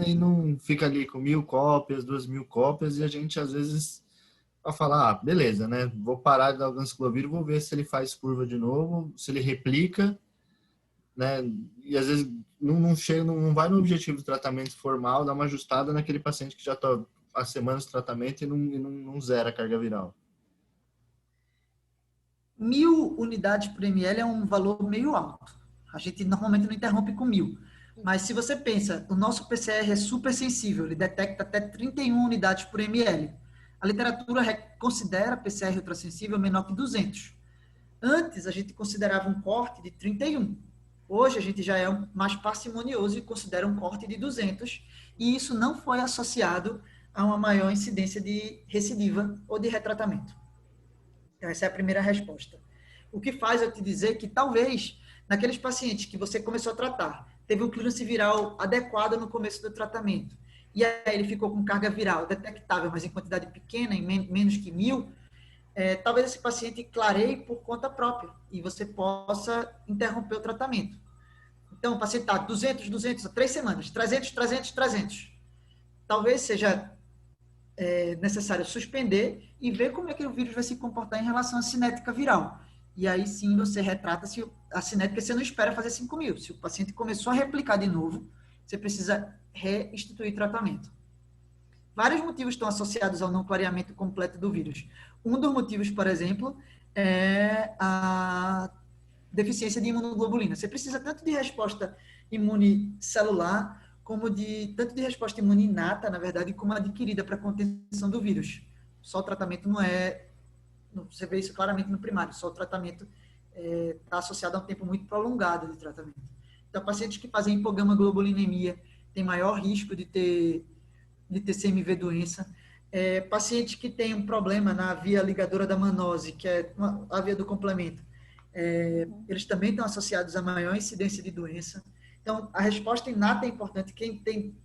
e não fica ali com 1.000 cópias, 2.000 cópias, e a gente às vezes vai falar, beleza, né, vou parar de dar o ganciclovir, vou ver se ele faz curva de novo, se ele replica, né, e às vezes não vai no objetivo do tratamento formal, dá uma ajustada naquele paciente que já está há semanas de tratamento e não zera a carga viral. 1.000 unidades por ml é um valor meio alto. A gente normalmente não interrompe com 1.000. Mas se você pensa, o nosso PCR é super sensível, ele detecta até 31 unidades por ml. A literatura considera PCR ultrassensível menor que 200. Antes, a gente considerava um corte de 31. Hoje, a gente já é mais parcimonioso e considera um corte de 200. E isso não foi associado a uma maior incidência de recidiva ou de retratamento. Então, essa é a primeira resposta. O que faz eu te dizer que talvez, naqueles pacientes que você começou a tratar, teve um clearance viral adequado no começo do tratamento, e aí ele ficou com carga viral detectável, mas em quantidade pequena, em menos que 1.000, talvez esse paciente clareie por conta própria e você possa interromper o tratamento. Então, o paciente está 200 a 3 semanas, 300. Talvez seja necessário suspender e ver como é que o vírus vai se comportar em relação à cinética viral. E aí sim você retrata se a cinética, você não espera fazer 5.000. Se o paciente começou a replicar de novo, você precisa reinstituir tratamento. Vários motivos estão associados ao não clareamento completo do vírus. Um dos motivos, por exemplo, é a deficiência de imunoglobulina. Você precisa tanto de resposta imune celular, como tanto de resposta imune inata, na verdade, como adquirida para contenção do vírus. Só o tratamento não é... Você vê isso claramente no primário. Só o tratamento está associado a um tempo muito prolongado de tratamento. Então, pacientes que fazem hipogama-globulinemia têm maior risco de ter CMV doença. Pacientes que têm um problema na via ligadora da manose, que é a via do complemento, eles também estão associados a maior incidência de doença. Então, a resposta inata é importante. Quem tem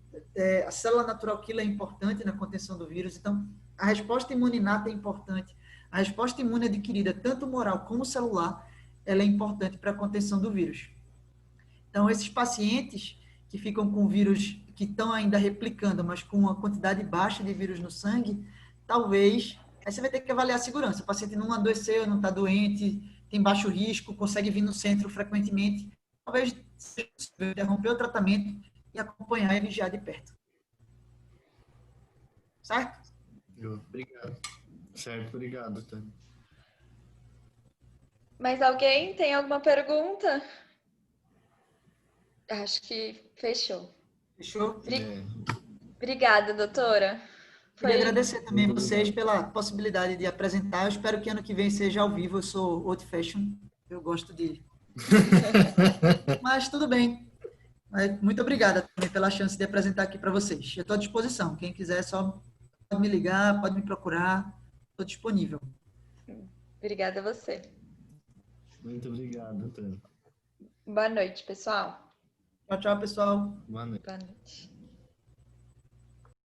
a célula natural killer é importante na contenção do vírus. Então, a resposta imune inata é importante. A resposta imune adquirida, tanto moral como celular, ela é importante para a contenção do vírus. Então, esses pacientes que ficam com vírus, que estão ainda replicando, mas com uma quantidade baixa de vírus no sangue, talvez... Aí você vai ter que avaliar a segurança. O paciente não adoeceu, não está doente, tem baixo risco, consegue vir no centro frequentemente. Talvez seja possível interromper o tratamento e acompanhar e vigiar de perto. Certo? Obrigado. Certo, obrigado, Tânia. Mais alguém tem alguma pergunta? Acho que fechou. Fechou? Obrigada, doutora. Queria agradecer também a vocês pela possibilidade de apresentar. Eu espero que ano que vem seja ao vivo. Eu sou old fashion. Eu gosto de... Mas tudo bem. Muito obrigada também pela chance de apresentar aqui para vocês. Eu estou à disposição. Quem quiser só pode me ligar, pode me procurar. Estou disponível. Obrigada a você. Muito obrigado, Tânia. Boa noite, pessoal. Tchau, tchau, pessoal. Boa noite. Boa noite.